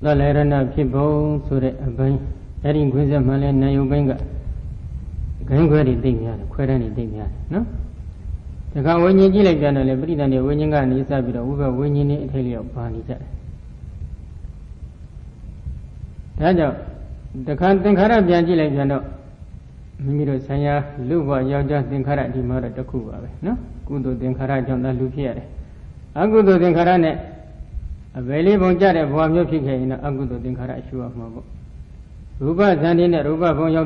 The Lerana people so that a bay, adding Quizam Malan Nayobenga, Gangwari Dimia, Querani Dimia, no? The Kawani Gilagana, Lebrid and the Winningan is a bit over winning Italy of Panita. Taja, the Kantankara Bianjilagano, Mimiro Saya, Luva, Yaja, Dinkara, the Mara Takuba, no? Kudo Dinkara, John Lupiere. Agudo Dinkarane. A very bon jar of one milk in Agudo Dinkara shoe of Mabo. Ruba Zandin, Ruba Bonyo,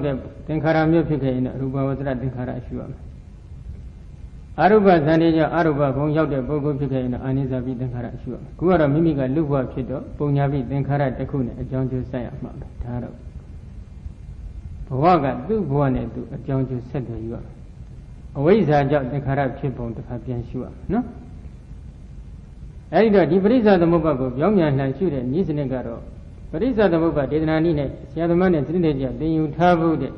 Dinkara milk in Ruba was that Dinkara shoe. Aruba Zandija, Aruba Bonyo, Bogo Pika in Anizabi Dinkara shoe. Kuara Mimiga Luba Pido, Bonyabi, Dinkara Takuna, a John Josiah Mount, Taro. Pawaga, do one to a John Josiah you are. Always I jot Dinkara people to have been sure, no? Either the Brisa the Mobago, young and shoot and Nisnegaro. Brisa the Moba did not need it, Siadaman and Trinidad, then you tabooed it.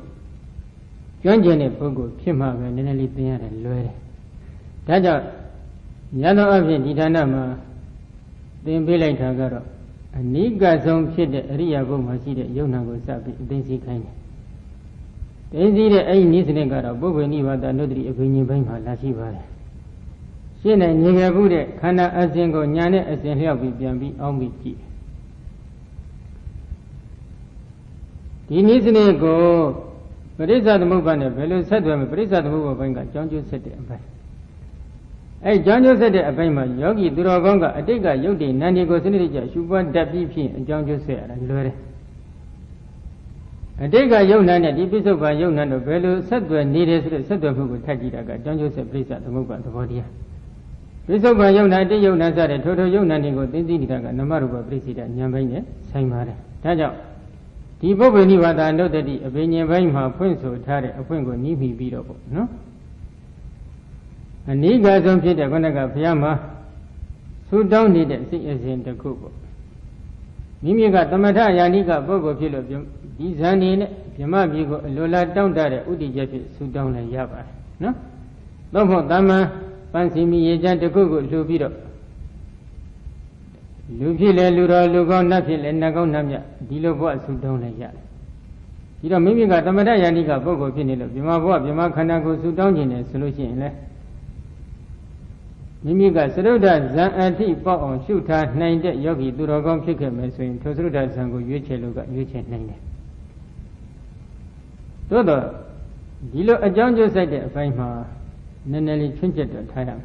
John Janet Pogo, Pima, and nearly there and Lure. Taja Yano Avian Didanama, then Billy Tagaro. A nigga zone kid, Ria Goma, see that Yonago Sabi, Daisy kind. Daisy the A Nisnegaro, Bogo Niva, the Nodri, opinion by my Lasiva. Sina Nigabude, Kana Azengo, Nyane, as in help with Biambi, Omiki. He needs to go, but is at the movement, Bello said to him, but is at the movement, John Joe said it. Hey, John Joe said it, Abema, Yogi, Duragonga, Adega, Yodi, Nanigo, Senator, Shuban, Dabi, and John Joe said, and Lure. Adega, Yonan, the episode by Yonan, Bello said to a needed set of who Tajidaga, John Joe said, please at the movement, the body. Bishop by Yona, Yonazar, Toto Yonanigo, Dindidaga, Namaruba, President, Yamane, Saimare. Taja. The Bobani was I know that the Abenia Vaima, Punso, Tare, a Pungo, Nibi, Bidobo, no? And Niga don't fit a Gonaga Piama, so down needed, see as in the Kubo. Mimiga, Tamata, Yanika, Bogo, Pilo, Dizani, Yamabigo, Lola, down there, Udi Jeffy, so down and Yaba, no? Lomo Dama. Fancy me a gent to Google, Lupido. Lupile, Lura, Lugon, Napil, and Nagonamia, Dilo was who don't like that. You don't maybe got the Madayanika, Bogo Pinilo, Bima, Bima Kanago, so down in a solution. Mimiga, Saruda, Zan Anti, Pop on Shuta, 9 Yogi, Duragon, Chicken, Meswin, Tosuda, Sango, Yucheluga, Yuchen 9. Todo Dilo, a John Joe said, Fine. Nanelli Trinket or Tayam.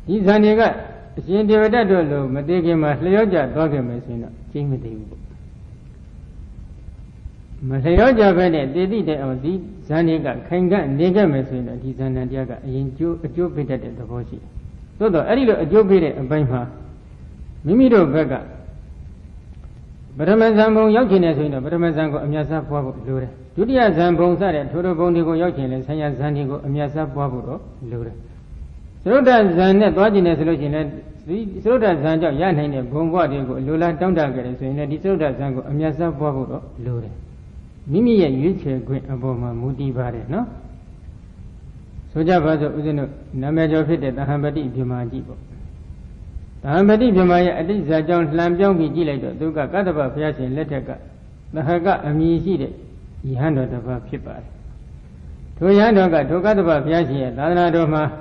These Aniga, Shin Devadado, Madegama, Leoja, Dogamasina, Jimmy Devo. Malayoja Bene, they did on the Zaniga, Kanga, Negamasina, Tizanadiaga, in Joe Peter at the Boshi. So the Arilo, a Joe Peter, a Bima, Mimido Gaga. Baramazambo Yokinasina, Baramazango, Amiasa Pabo, Lure. Judia Zambon Sare, Toro Bondigo Yokin, Saya Zandigo, Amiasa Pabo, Lure. Soda Zanet, Wagina solution, Soda Zanja, Yan, Gomba, Lula, Tondaga, so in a disorder Zango, Amiasa Pabo, Lure. Mimi and Yuche, great Aboma, Moody Bare, no? Soja Bazo, Namajo fitted the Hambadi Pimajibo. The Hambadi Pimaya, at least Zajon Lambion Vigilado, Duga Kataba Piasin, Letaka, the Haga Amisi, he handled about Pipa. Toyanoga, Tokataba Piasia, Lanadoma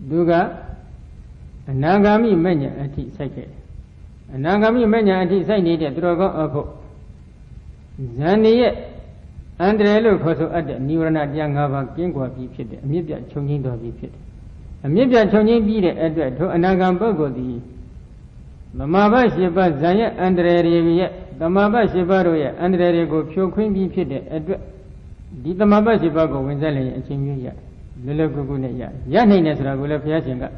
Duga, and Nagami Mania anti Sake. And Nagami Mania anti Sake, Drogo Apo. Zani Andrelo Coso at the Nurana Yangava, Gingua Pipit, Mibia Chonging do Pipit. A Mibia Chonging beat at the Anagam the Mama Shiba Zaya Andre Revia, the Maba Shibaroya, Andre Rego, Pure Queen Pipit, did the Maba Shibago, Wenzali, and Chimuya, Lula Gugunia, Yanines Ragula Piasinga.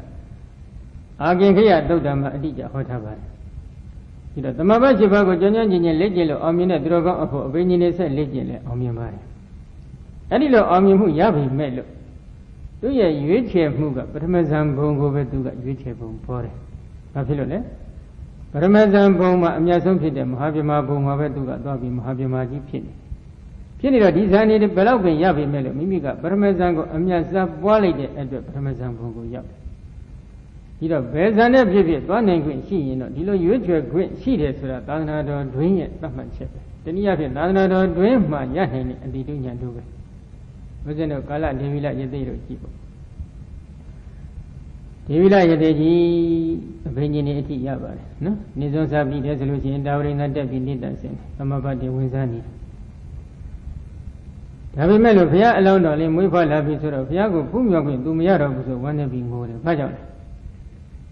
Again here, Dodama Adija, whatever. The Maba Shibago, Junior Legilo, Omina Drogo of Venus and Legile, Omimari. Adilo Omimu Yabi Melo. Do you Yuche Muga, but Amazon Bongo Veduga, Yuche Bompore. Papilone? But Amazon Boma, Amazon Pidem, Habima Boma Veduga, Dobi, Habima Pin. Pinida designed Belogan Yabi Melo, Mimiga, Parmesan, Amazon Wally, and the Parmesan Bongo Yab. ဒီတော့ဘယ်ဇာနဲ့ဖြစ်ဖြစ်သွားနိုင်ခွင့်ရှိရင်တော့ဒီလိုရွေးချယ်ခွင့်ရှိတယ်ဆိုတာသာသနာတော်တွင်ရဲ့သတ်မှတ်ချက်ပဲတနည်းအားဖြင့်သာသနာတော်တွင်မှရနိုင်တဲ့အတိတုဉာဏ်တို့ပဲဘုဇင်းတို့ကာလဒေဝီလယသိတို့ကြည့်ပေါ့ဒေဝီလယသိကြီးအဘိညာဉ်နဲ့အထိရပါတယ်နော်နေစွန်းစားပြီးတဲ့ဆိုလို့ရှိရင်တာဝရိန္ဒတက်ပြီးနေတတ်စင်သမဘတ်တွေဝင်စားနေဒါပေမဲ့လို့ဘုရားအလောင်းတော်လေးမွေးဖွားလာပြီဆိုတော့ဘုရားကိုဖူးမြော်ခွင့်သူမရတော့ဘူးဆိုဝမ်းနေပြီးငိုတယ်ဘာကြောင့်လဲ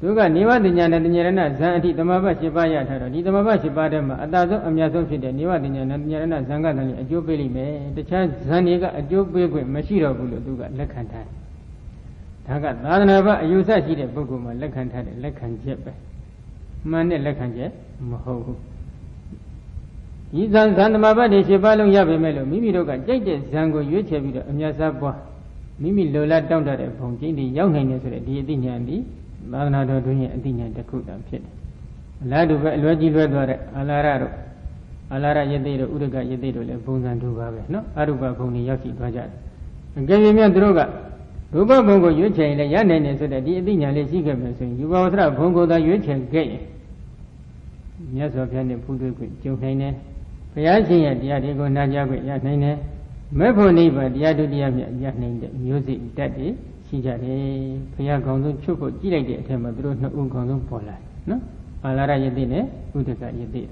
သူကနေဝတဉာဏတဉာဏဇံအထိသမဘတ်7ပါးရထားတော့ဒီသမဘတ်7ပါးထဲမှာအတာဆုံးအမြတ်ဆုံးဖြစ်တဲ့နေဝတဉာဏတဉာဏဇံကတည်းကအကျိုးပေးလိမ့်မယ်တခြားဇံတွေကအကျိုးပေးခွင့်မရှိတော့ဘူးလို့သူကလက်ခံထားတယ်ဒါကသာသနာ့ဘအယူဆရှိတဲ့ပုဂ္ဂိုလ်မှာလက်ခံထားတဲ့လက်ခံချက်ပဲမှန်တဲ့လက်ခံချက်မဟုတ်ဘူးဒီဇံသမဘတ်တွေ7ပါးလုံးရပေမဲ့လို့မိမိတို့ကကြိုက်တဲ့ဇံကိုရွေးချယ်ပြီးတော့အမြတ်စားပွားမိမိလိုလားတောင့်တတဲ့ဘုံကျင်းတွေရောက်နိုင်တယ်ဆိုတဲ့ဒီအသိဉာဏ်ဒီသာသနာတော်တွင်ရဲ့အသိဉာဏ်တစ်ခုတည်းဖြစ်တယ်အလားတူပဲအလွယ်ကြီးလွယ်သွားတဲ့အာလာရတို့အာလာရယသိတို့ဥဒကယသိတို့လည်းပုံစံတူပါပဲနော်အရုပဘုံတွေရောက်ရှိသွားကြတယ်အကယ်၍မြတ်သူတို့ကရူပဘုံကိုရွေးချယ်ရင်လည်းရနိုင်တယ်ဆိုတဲ့ဒီအသိဉာဏ်လေးရှိခဲ့မယ်ဆိုရင်ယူပါဝသရဘုံကိုသာရွေးချယ်ခဲ့ရင်မြတ်စွာဘုရားနဲ့ဖူးတွေ့ခွင့်ကြုံနိုင်တယ်ဘုရားရှင်ရဲ့တရားတွေကိုနာကြားခွင့်ရနိုင်တယ်မဲ့ဖို့နိဗ္ဗာန်တရားဒုတိယမြတ်ရနိုင်တဲ့မျိုးစိတတ်တွေရှိကြတယ်ဘုရားကောင်းဆုံးချုပ်ဖို့ကြည့်လိုက်တဲ့အထက်မှာသူတို့နှစ်ဦးကောင်းဆုံးပေါ်လာတယ်နော်အာလာရယသိနဲ့ဥဒကယသိ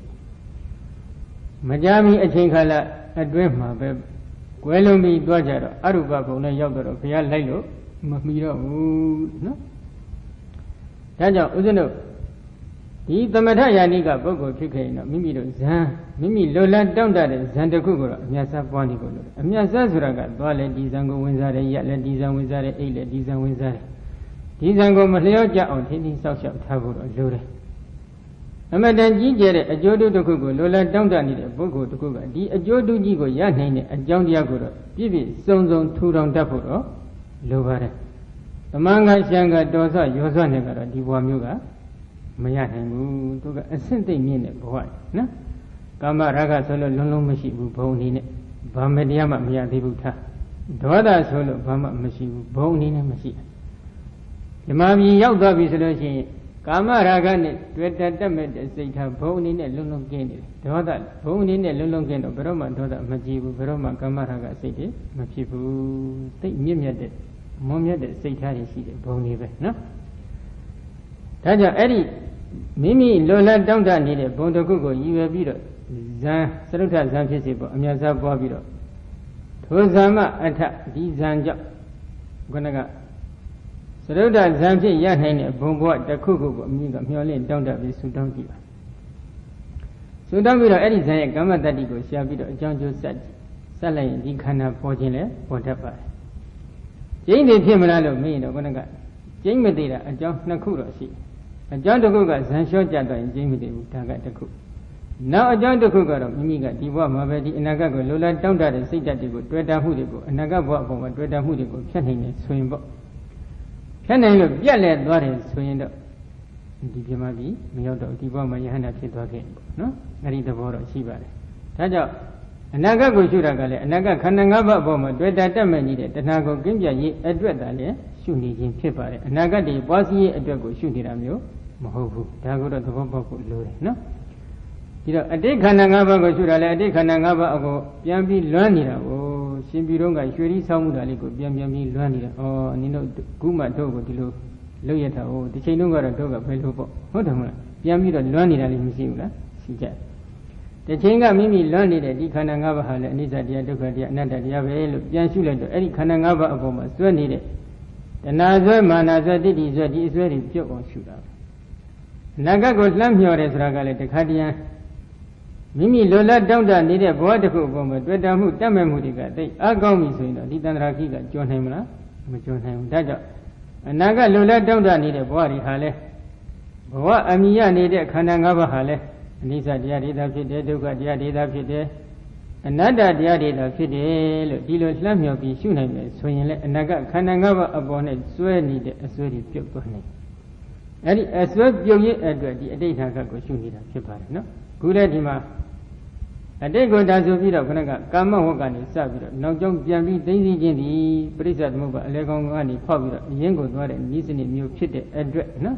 မကြမီအချိန်ခါလအတွင်းမှာပဲကွယ်လုံးပြီးသွားကြတော့အရုပဘုံနဲ့ရောက်တော့ဘုရားလိုက်လို့မမီတော့ဘူးနော်ဒါကြောင့်ဦးဇင်းတို့ဒီသမထယာနိကပုဂ္ဂိုလ်ဖြစ်ခဲ့ရင်တော့မိမိတို့ဇံမိမိလိုလားတောင့်တတဲ့ဇံတစ်ခုကိုတော့အမြတ်စားပွားနေဖို့လိုတယ်အမြတ်စားဆိုတာကသွားလဲဒီဇံကိုဝင်စားတယ်ရက်လဲဒီဇံဝင်စားတယ်အိတ်လဲဒီဇံဝင်စားတယ်ဒီဇံကိုမလျော့ကြအောင်ထင်းထင်းဆောက်ရှောက်ထားဖို့တော့လိုတယ်အမတန်ကြီးကျယ်တဲ့အကျိုးတူတစ်ခုကိုလိုလားတောင့်တနေတဲ့ပုဂ္ဂိုလ်တစ်ခုကဒီအကျိုးတူကြီးကိုရနိုင်တဲ့အကြောင်းတရားကိုတော့ပြည့်ပြည့်စုံစုံထူထောင်တတ်ဖို့တော့လိုပါတယ်သမန်ကရှံကတော်ဆော့ရောဆော့နေကတော့ဒီဘဝမျိုးကမရနိုင်ဘူးသူကအဆင့်သိမ့်မြင့်တဲ့ဘဝနော်ကာမရာဂဆိုလို့လုံးလုံးမရှိဘူးဘုံအနေနဲ့ဘာမတရားမှမရသေးဘူးထားဒေါသဆိုလို့ဘာမှမရှိဘူးဘုံအနေနဲ့မရှိဓမ္မပြည်ရောက်သွားပြီဆိုလို့ရှိရင်ကာမရာဂနဲ့တွေ့တတ်မဲ့တဲ့စိတ်ထားဘုံအနေနဲ့လုံးလုံးကျင်းနေတယ်ဒေါသဘုံအနေနဲ့လုံးလုံးကျင်းတော့ဘယ်တော့မှဒေါသမကြည့်ဘူးဘယ်တော့မှကာမရာဂစိတ်တွေမဖြစ်ဘူးသိမြင့်မြတ်တဲ့မွန်မြတ်တဲ့စိတ်ထားတွေရှိတယ်ဘုံတွေပဲနော်ဒါကြောင့်အဲ့ဒီမိမိလိုလားတောင့်တနေတဲ့ဘုံတစ်ခုကိုရည်ရွယ်ပြီးတော့ဇံသရုဋ္ဌဇံဖြစ်စေပေါ့အမြတ်စားပွားပြီးတော့ထိုဇံမအထဒီဇံကြောင့်ခုနကသရုဋ္ဌဇံဖြစ်ရနိုင်တဲ့ဘုံဘဝတစ်ခုခုကိုအမိကမျှော်လင့်တောင့်တပြီးဆူတောင်းကြည့်ပါဆူတောင်းပြီးတော့အဲ့ဒီဇံရဲ့ကမ္မတ္တိကိုရှားပြီးတော့အကြောင်းကျိုးဆက်လိုက်ရင်ဒီခန္ဓာပေါ်ခြင်းလဲပေါ်တတ်ပါတယ်ကျိန်းတွေဖြစ်မလားလို့မေးရင်တော့ခုနကကျိန်းမသေးတာအကြောင်းနှစ်ခုတော့ရှိတယ်အကြောင်းတစ်ခုကဇန်လျှော့ကြတော့ရင်ကျိန်းမသေးဘူးဒါကတစ်ခုနောက်အကြောင်းတစ်ခုကတော့မိမိကဒီဘဝမှာပဲဒီအနာဂတ်ကိုလိုလားတောင့်တတဲ့စိတ်ဓာတ်တွေကိုတွေ့တာမှုတွေကိုအနာဂတ်ဘဝအပေါ်မှာတွေ့တာမှုတွေကိုဖြတ်နိုင်တယ်ဆိုရင်ပေါ့ဖြတ်နိုင်လို့ပြက်လဲသွားတယ်ဆိုရင်တော့ဒီပြမကြီးမရောက်တော့ဒီဘဝမှာယဟန္တာဖြစ်သွားခဲ့ပေါ့နော်အဲ့ဒီသဘောတော့ရှိပါတယ်ဒါကြောင့်အနာဂတ်ကိုရှုတာကလည်းအနာဂတ်ခန္ဓာ၅ပါးအပေါ်မှာတွေ့တာတက်မဲ့ကြီးတဲ့တဏှာကိုကင်းပြရေးအတွက်တည်းလည်းရှုနေခြင်းဖြစ်ပါတယ်အနာဂတ်တွေပွားစီရေးအတွက်ကိုရှုနေတာမျိုးမဟုတ်ဘူးဒါကိုတော့သဘောပေါက်ဖို့လိုတယ်နော်ဒီတော့အတိတ်ခန္ဓာ၅ပါးကိုရှုတာလည်းအတိတ်ခန္ဓာ၅ပါးအကိုပြန်ပြီးလွမ်းနေတာကိုရှင်ပြည်တော့ကရွှေရီဆောင်းမှုတာလေးကိုပြန်ပြီးလွမ်းနေတာဩနင်တို့ခုမှတို့ကိုဒီလိုလုပ်ရတာဟိုဒီချိန်တုန်းကတော့တို့ကဘယ်လိုပေါ့ဟုတ်တယ်မလားပြန်ပြီးတော့လွမ်းနေတာလေးမရှိဘူးလားရှိကြတချိန်ကမိမိလွမ်းနေတဲ့ဒီခန္ဓာ၅ပါးဟာလည်းအနိစ္စတရားဒုက္ခတရားအနတ္တတရားပဲလို့ပြန်ရှုလိုက်တော့အဲ့ဒီခန္ဓာ၅ပါးအပေါ်မှာစွဲနေတဲ့တဏှာစွဲမာနစွဲတိဋ္ဌိစွဲဒီအစွဲတွေပြုတ်အောင်ရှုတာအနာဂတ်ကိုလှမ်းမြော်တယ်ဆိုတာကလည်းတခါတည်းမိမိလိုလားတောင့်တနေတဲ့ဘဝတစ်ခုအပေါ်မှာတွေ့တာမှုတတ်မဲ့မှုတွေကတိတ်အကောင်းပြီဆိုရင်တော့ဒီတန္တရာခိကကျော်နိုင်မလားမကျော်နိုင်ဘူးဒါကြောင့်အနာဂတ်လိုလားတောင့်တနေတဲ့ဘဝတွေဟာလဲဘဝအမိရနေတဲ့ခန္ဓာ၅ပါးဟာလဲအနိစ္စတရားတွေသာဖြစ်တယ်ဒုက္ခတရားတွေသာဖြစ်တယ်အနတ္တတရားတွေသာဖြစ်တယ်လို့ဒီလိုလှမ်းမြော်ပြီးရှုနိုင်မယ်ဆိုရင်လည်းအနာဂတ်ခန္ဓာ၅ပါးအပေါ်နဲ့စွဲနေတဲ့အစွဲတွေပြုတ်သွားနိုင်အဲ့ဒီအစွဲပြုတ်ရဲ့အတွက်ဒီအတိတ်ခါကကိုရှုနေတာဖြစ်ပါတယ်နော်ခုလည်းဒီမှာ အတိတ်ကိုဒါဆိုပြီးတော့ခဏကကာမဝတ်ကနေစပြီးတော့နောက်ကျောင်းပြန်ပြီးသိသိချင်းဒီပရိစ္ဆေသမုပ္ပါအလေကောင်ကနေဖောက်ပြီးတော့အရင်ကိုသွားတဲ့ဤစနစ်မျိုးဖြစ်တဲ့အတွက်နော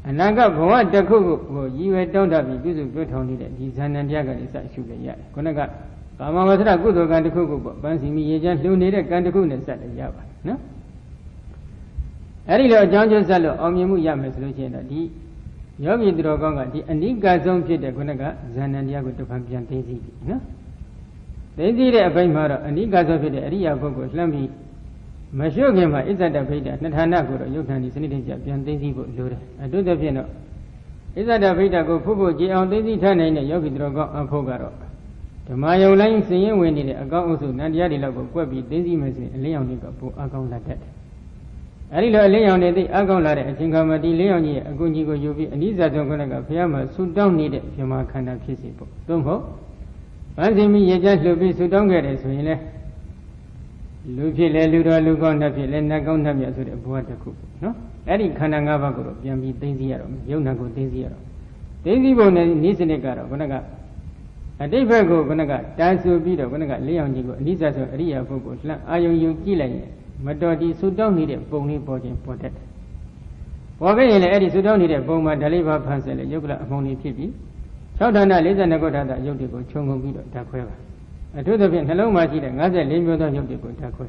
်အနာဂတ်ဘဝတစ်ခုကိုရည်ရွယ်တောင်းတပြီးပြုစုပြောထောင်နေတဲ့ဒီဇာဏတရားကနေစရှုလို့ရတယ်ခဏကကာမဝဆရကုသိုလ်ကံတစ်ခုကိုပေါ့ပန်းစီမီရေချမ်းလှူနေတဲ့ကံတစ်ခုနဲ့စတယ်ရပါနော်အဲ့ဒီလိုအကြောင်းကျဆက်လို့အောင်မြင်မှုရမယ်ဆိုလို့ရှိရင်တော့ဒီယောဂီသူတော်ကောင်းကဒီအနိကဆုံးဖြစ်တဲ့ခုနကဇာဏတရားကိုတစ်ဖန်ပြန်သိသိပြီနော်သိသိတဲ့အပိုင်းမှာတော့အနိကဆုံးဖြစ်တဲ့အရိယာပုဂ္ဂိုလ်လှမ်းပြီးမရှုခင်မှာအစ္ဆဒဗိဒ္ဓနှစ်ဌာနကိုတော့ယုတ်ထန်ဒီစနစ်တကျပြန်သိသိဖို့လိုတယ်အတုသဖြင့်တော့အစ္ဆဒဗိဒ္ဓကိုဖုဖို့ကြည်အောင်သိသိထားနိုင်တဲ့ယောဂီသူတော်ကောင်းအဖို့ကတော့ဓမ္မယုံလိုင်းစင်ရင်ဝင်နေတဲ့အကောင်းအုပ်စုနန္တရားတွေလောက်ကိုကွက်ပြီးသိသိမယ်ဆိုရင်အလင်းရောင်တွေကပိုအကောင်းလာတတ်တယ်အဲဒီလိုအလင်းရောင်တွေသိအကောင်းလာတဲ့အချိန်ခါမှာဒီလင်းရောင်ကြီးရဲ့အကူကြီးကိုယူပြီးအနိစ္စဆုံးခုနကဘုရားမှာဆူတောင်းနေတဲ့ပြမခန္ဓာဖြစ်စီပေါ့သို့မဟုတ်ဗန်းစီမီရေချလှုပ်ပြီးဆူတောင်းခဲ့တယ်ဆိုရင်လေလူဖြစ်လဲလူတော်လူကောင်းနှက်ဖြစ်လဲနတ်ကောင်းနှက်မြတ်ဆိုတဲ့ဘဝတစ်ခုပေါ့နော်အဲ့ဒီခန္ဓာ၅ပါးကိုတော့ပြန်ပြီးသိသိရတော့ယုံနာကိုသိသိရတော့သိသိပုံနဲ့ဤစနစ်ကတော့ခုနကအတိတ်ဘက်ကိုခုနကတန်းဆူပြီးတော့ခုနကလင်းရောင်ကြီးကိုအနိစ္စဆုံးအရိယာပုဂ္ဂိုလ်လှမ်းအာယုံယူကြည့်လိုက်ရင်မတော်ဒီဆူတောင်းနေတဲ့ပုံလေးပေါ်ခြင်းပေါ်တတ်တယ်ပေါ်ခဲ့ရင်လည်းအဲ့ဒီဆူတောင်းနေတဲ့ပုံမှာဓာလေးပါဖန်ဆယ်လေယုတ်ကလအမုံလေးဖြစ်ပြီး6ဌာန42ခုဌာနယုတ်တွေကိုခြုံငုံပြီးတော့ဓာတ်ခွဲပါအထူးသဖြင့်နှလုံးမှာရှိတဲ့54မျိုးသောယုတ်တွေကိုဓာတ်ခွ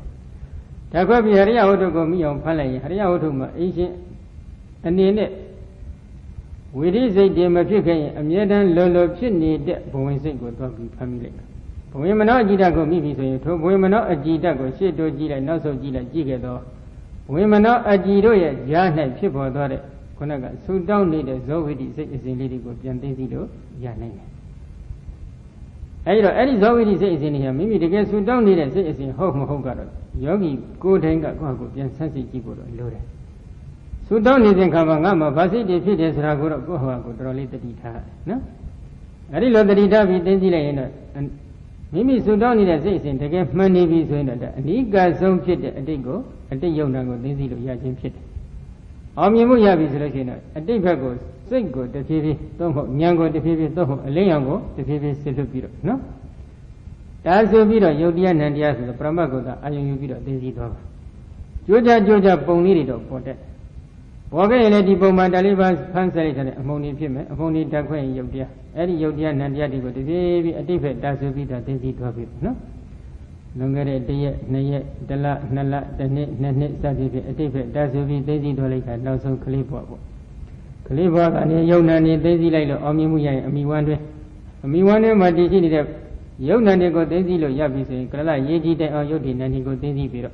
ဲပြီးဟရိယဝတ္ထုကိုမိအောင်ဖမ်းလိုက်ရင်ဟရိယဝတ္ထုမှာအင်းရှင်အနေနဲ့ဝိရိစိတ်တွေမဖြစ်ခဲ့ရင်အမြဲတမ်းလောလောဖြစ်နေတဲ့ဘဝင်စိတ်ကိုသွားပြီးဖမ်းမိလိုက်မယ်ဘဝင်မနောအကြည်ဓာတ်ကိုမိပြီဆိုရင်ထိုဘဝင်မနောအကြည်ဓာတ်ကိုရှေ့တိုးကြည့်လိုက်နောက်ဆုတ်ကြည့်လိုက်ကြည့်ခဲ့တော့ဘဝင်မနောအကြည်တို့ရဲ့ကြား၌ဖြစ်ပေါ်သွားတဲ့ခုနကဆူတောင်းနေတဲ့ဇောဝိတိစိတ်အစဉ်လေးတွေကိုပြန်သိသိလို့ရနိုင်တယ်အဲဒီတော့အဲ့ဒီဇောဝိတိစိတ်အစဉ်တွေဟာမိမိတကယ်ဆူတောင်းနေတဲ့စိတ်အစဉ်ဟုတ်မဟုတ်ကတော့ယောဂီကိုယ်တိုင်ကကိုယ့်ကိုပြန်ဆန်းစစ်ကြည့်ဖို့တော့လိုတယ်ဆူတောင်းနေစဉ်ခါမှာငါမှဗာစိတ်တွေဖြစ်တယ်ဆိုတာကိုတော့ကိုယ့်ဟာကိုယ်တော်တော်လေးတတိထားနော်အဲ့ဒီလိုတတိထားပြီးသိသိလိုက်ရင်တော့မိမိဆူတောင်းနေတဲ့စိတ်အစဉ်တကယ်မှန်နေပြီဆိုရင်တော့အနိကဆုံးဖြစ်တဲ့အတိတ်ကိုအတိတ်ယုံနာကိုသိသိလို့ရခြင်းဖြစ်တယ်အောင်မြင်မှုရပြီဆိုလို့ရှိရင်တော့အတိတ်ဘက်ကိုစိတ်ကိုတဖြည်းဖြည်းသို့မဟုတ်ဉာဏ်ကိုတဖြည်းဖြည်းသို့မဟုတ်အလင်းရောင်ကိုတဖြည်းဖြည်းဆစ်လွတ်ပြီးတော့နော်ဒါဆိုပြီးတော့ယုတ်တရားနံတရားဆိုတော့ပရမတ်ကိုသာအာယုံယူပြီးတော့သိသိသွားပါကြိုးကြပုံလေးတွေတော့ပေါ်တတ်ပေါ်ခဲ့ရင်လည်းဒီပုံမှန်တလေးပါဖန်ဆယ်လိုက်တဲ့အမုံတွေဖြစ်မယ်အမုံတွေဓာတ်ခွဲရင်ယုတ်တရားအဲ့ဒီယုတ်တရားနံတရားတွေကိုတဖြည်းဖြည်းအတိတ်ဘက်ဒါဆိုပြီးတော့သိသိသွားပြီနော်လွန်ခဲ့တဲ့1ရက်2ရက်1လ2လ1နှစ်2နှစ်စသဖြင့်အတိတ်ဘက်ဒါဆိုပြီးသိသိသွားလိုက်တာနောက်ဆုံးကလေးဘွားပေါ့ကလေးဘွားကနေယုံနာနေသိသိလိုက်လို့အောင်မြင်မှုရရင်အမိဝမ်းတွင်မှာတည်ရှိနေတဲ့ယုံနာတွေကိုသိသိလို့ရပြီဆိုရင်ကလရေကြီးတိုင်အောင်ယုတ်ဒီနန္ဒီကိုသိသိပြီးတော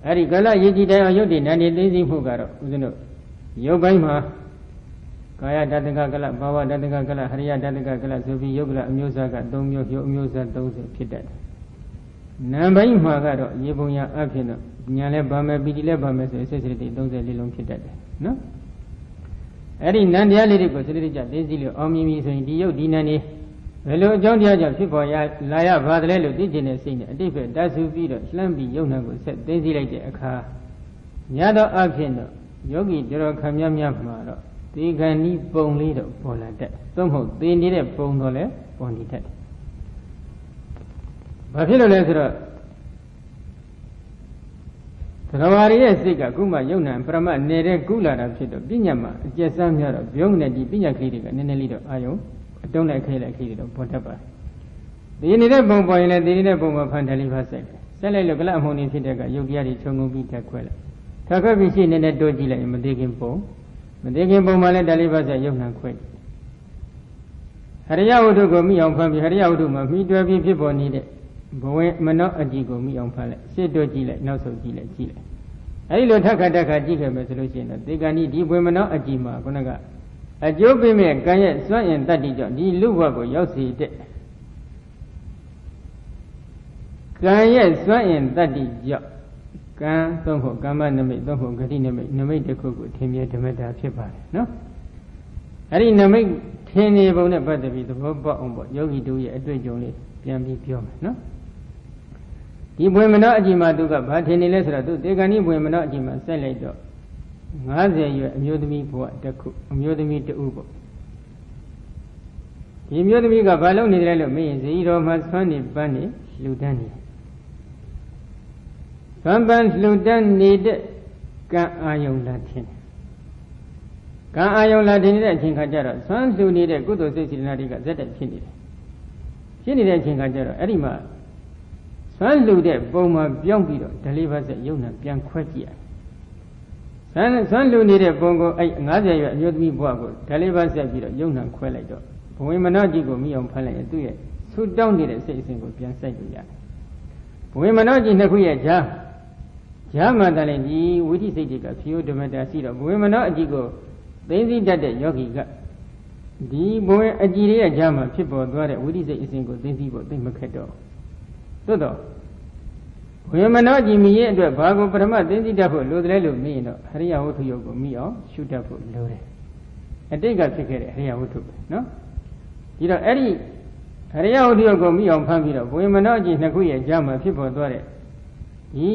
့အဲ့ဒီကလရေကြီးတိုင်အောင်ယုတ်ဒီနန္ဒီသိသိမှုကတော့ဦးဇင်းတို့ယုတ်ပိုင်းမှာကာယတတ္တကကလဘာဝတတ္တကကလဟရိယတတ္တကကလဆိုပြီးယုတ်ကလအမျိုးအစားက3မျိုးယုတ်အမျိုးအစား30ဖြစ်တတ်တယ်နံပိုင်းမှာကတော့ရေပုံရအဖြစ်တော့ညာလဲဗာမယ်ပီတိလဲဗာမယ်ဆိုရင်စိတ်စိတ်34လုံးဖြစ်တတ်တယ်နော်အဲ့ဒီနံတရားလေးတွေကိုစိတ်စိတ်ကြသိသိလို့အောင်မြင်ပြီဆိုရင်ဒီယုတ်ဒီနံနေဘယ်လိုအကြောင်းတရားကြောင့်ဖြစ်ပေါ်ရလာရပါတယ်လို့သိကျင်တဲ့စိတ်နဲ့အတိတ်ပဲတတ်ဆူပြီးတော့လှမ်းပြီးယုံနာကိုဆက်သိသိလိုက်တဲ့အခါညတော့အဖြစ်တော့ယောဂီတော်ခံမြတ်မှာတော့ဒီကံဤပုံလေးတော့ပေါ်လာတတ်သို့မဟုတ်သိနေတဲ့ပုံတော့လည်းပေါ်နေတတ်တယ်ဘာဖြစ်လို့လဲဆိုတော့သရဝါရီရဲ့စိတ်ကခုမှယုံနာပရမတ်နေတဲ့ကုလာတာဖြစ်တော့ပညာမှာအကျက်စမ်းများတော့ပြုံးနေဒီပညာကလေးတွေကနည်းနည်းလေးတော့အာယုံအတုံးလိုက်ခဲလိုက်ခလေးတော့ပေါ်တတ်ပါတယ်ဒီနေတဲ့ပုံပေါ်ရင်လည်းဒီနေတဲ့ပုံမှာဖန်တယ်လေးပါဆက်လိုက်လို့ကလအမှုန်နေဖြစ်တဲ့ကယုတ်တရားတွေခြုံငုံပြီးတက်ခွဲလိုက်ထပ်ခွဲပြီးရှိနေတဲ့တိုးကြည့်လိုက်ရင်မသေးခင်ပုံမှာလည်းဒါလေးပါဆက်ယုံနာခွဲဟရိယဝတ္ထုကိုမိအောင်ဖန်ပြီးဟရိယဝတ္ထုမှာမိတွဲပြီးဖြစ်ပေါ်နေတဲ့ဘဝင်မနောအကြည့်ကိုမိအောင်ဖန်လိုက်ရှစ်တိုးကြည့်လိုက်နောက်ဆုံးကြည့်လိုက်အဲဒီလိုထပ်ခါကြည့်ခဲ့မယ်ဆိုလို့ရှိရင်တော့ဒီကံဒီဘဝင်မနောအကြည့်မှာခုနကအကျိုးပေးမဲ့ကံရဲ့စွန့်ရင်တတ္တိကြောင့်ဒီလူဘဝကိုရောက်စေတဲ့ကံရဲ့စွန့်ရင်တတ္တိကြောင့်ကံသုံးဖို့ကာမနမိတ်သုံးဖို့ဂတိနမိတ်တစ်ခုကိုထင်မြဲဓမ္မတာဖြစ်ပါတယ်နော်အဲ့ဒီနမိတ်ထင်နေပုံနဲ့ပတ်သက်ပြီးသဘောပေါက်အောင်ပေါ့ယောဂီတို့ရဲ့အတွေ့အကြုံလေးပြန်ပြီးပြောမယ်နော်ဒီဘွေမနောအကြည့်မှာသူကဘာထင်နေလဲဆိုတော့သူတေကံဤဘွေမနောအကြည့်မှာဆက်လိုက်တော့50ရွယ်အမျိုးသမီးဘဝတစ်ခုအမျိုးသမီးတဦးပေါ့ဒီ ဒီမျိုးသမီးကဘာလုပ်နေတယ်လို့မေးရင်ဇီတော်မှာဆွမ်းနေပန်းနေလှူဒန်းနေပန်းပန်းလှူဒန်းနေတဲ့ကံအာယုံလာထင်ကံအာယုံလာထင်နေတဲ့အချိန်ခါကျတော့ဆွမ်းလှူနေတဲ့ကုသိုလ်စိတ်စေတနာတွေကဇက်တက်ဖြစ်နေတယ်ဖြစ်နေတဲ့အချိန်ခါကျတော့အဲ့ဒီမှာဆွမ်းလှူတဲ့ပုံမှာပြောင်းပြီးတော့ဓလေးပါးဆက်ယုံနာပြန်ခွဲကြည့်ရဆွမ်းလှူနေတဲ့ပုံကိုအဲ့90ရွယ်အမျိုးသမီးဘဝကိုဓလေးပါးဆက်ပြီးတော့ယုံနာခွဲလိုက်တော့ဘဝေမနောကြီးကိုမိအောင်ဖမ်းလိုက်ရင်သူ့ရဲ့ဆူတောင်းနေတဲ့စိတ်အစဉ်ကိုပြန်စိုက်လို့ရတယ်ဘဝေမနောကြီးနှစ်ခုရဲ့ဂျာမှတလည်းဒီဝိသိစိတ်တွေကဖြိုးဓမ္မတာရှိတော့ဘဝေမနောအကြည့်ကိုသိသိတတ်တဲ့ယောဂီကဒီဘဝအကြည့်ရဲ့ဂျာမှဖြစ်ပေါ်သွားတဲ့ဝိသိစိတ်အစဉ်ကိုသိသိဖို့သိမခက်တော့သို့တော့ဝေမနောကြည်မိရဲ့အတွက်ဘာကိုပထမသိသိတတ်ဖို့လိုတယ်လို့မေးရင်တော့အရိယဝတ္ထုယုတ်ကိုမိအောင်ရှုတတ်ဖို့လိုတယ်အတိတ်ကဖြစ်ခဲ့တဲ့အရိယဝတ္ထုပဲနော်ဒီတော့အဲ့ဒီအရိယဝတ္ထုယုတ်ကိုမိအောင်ဖမ်းပြီးတော့ဝေမနောကြည်နှစ်ခုရဲ့ကြားမှာဖြစ်ပေါ်သွားတဲ့ဒီ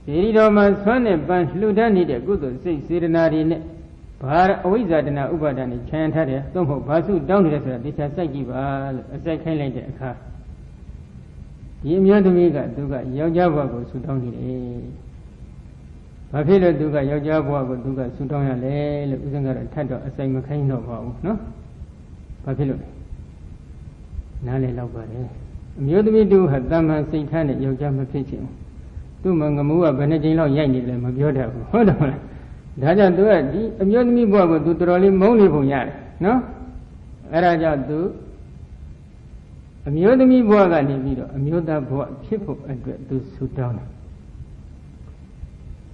ဒေရီတော်မှာဆွမ်းနဲ့ပန်းလှူဒန်းနေတဲ့ကုသိုလ်စိတ်စေတနာတွေနဲ့ဘာအဝိဇ္ဇာတနာဥပါဒဏ်နဲ့ခြံထားတယ်သို့မဟုတ်ဘာစုတောင်းနေတယ်ဆိုတာတရားစိုက်ကြည့်ပါလို့အစိုက်ခိုင်းလိုက်တဲ့အခါဒီအမျိုးသမီးကသူကယောက်ျားဘဝကိုဆူတောင်းနေတယ်။ဘာဖြစ်လို့သူကယောက်ျားဘဝကိုသူကဆူတောင်းရလဲလို့ဦးဇင်းကတော့ထပ်တော့အစိုက်မခိုင်းတော့ပါဘူးနော်။ဘာဖြစ်လို့လဲ။နားလည်တော့ပါတယ်။အမျိုးသမီးတူဟာတမန်စိတ်ထားနဲ့ယောက်ျားမဖြစ်ချင်ဘူး။သူ့မှာငမိုးကဘယ်နှကြိမ်လောက်ရိုက်နေတယ်မပြောတတ်ဘူး။ဟုတ်တယ်မလား။ဒါကြောင့်သူကဒီအမျိုးသမီးဘဝကိုသူတော်တော်လေးမုန်းနေပုံရတယ်နော်။အဲဒါကြောင့်သူအမျိုးသမီးဘဝကနေပြီးတော့အမျိုးသားဘဝဖြစ်ဖို့အတွက်သူဆူတောင်းတယ်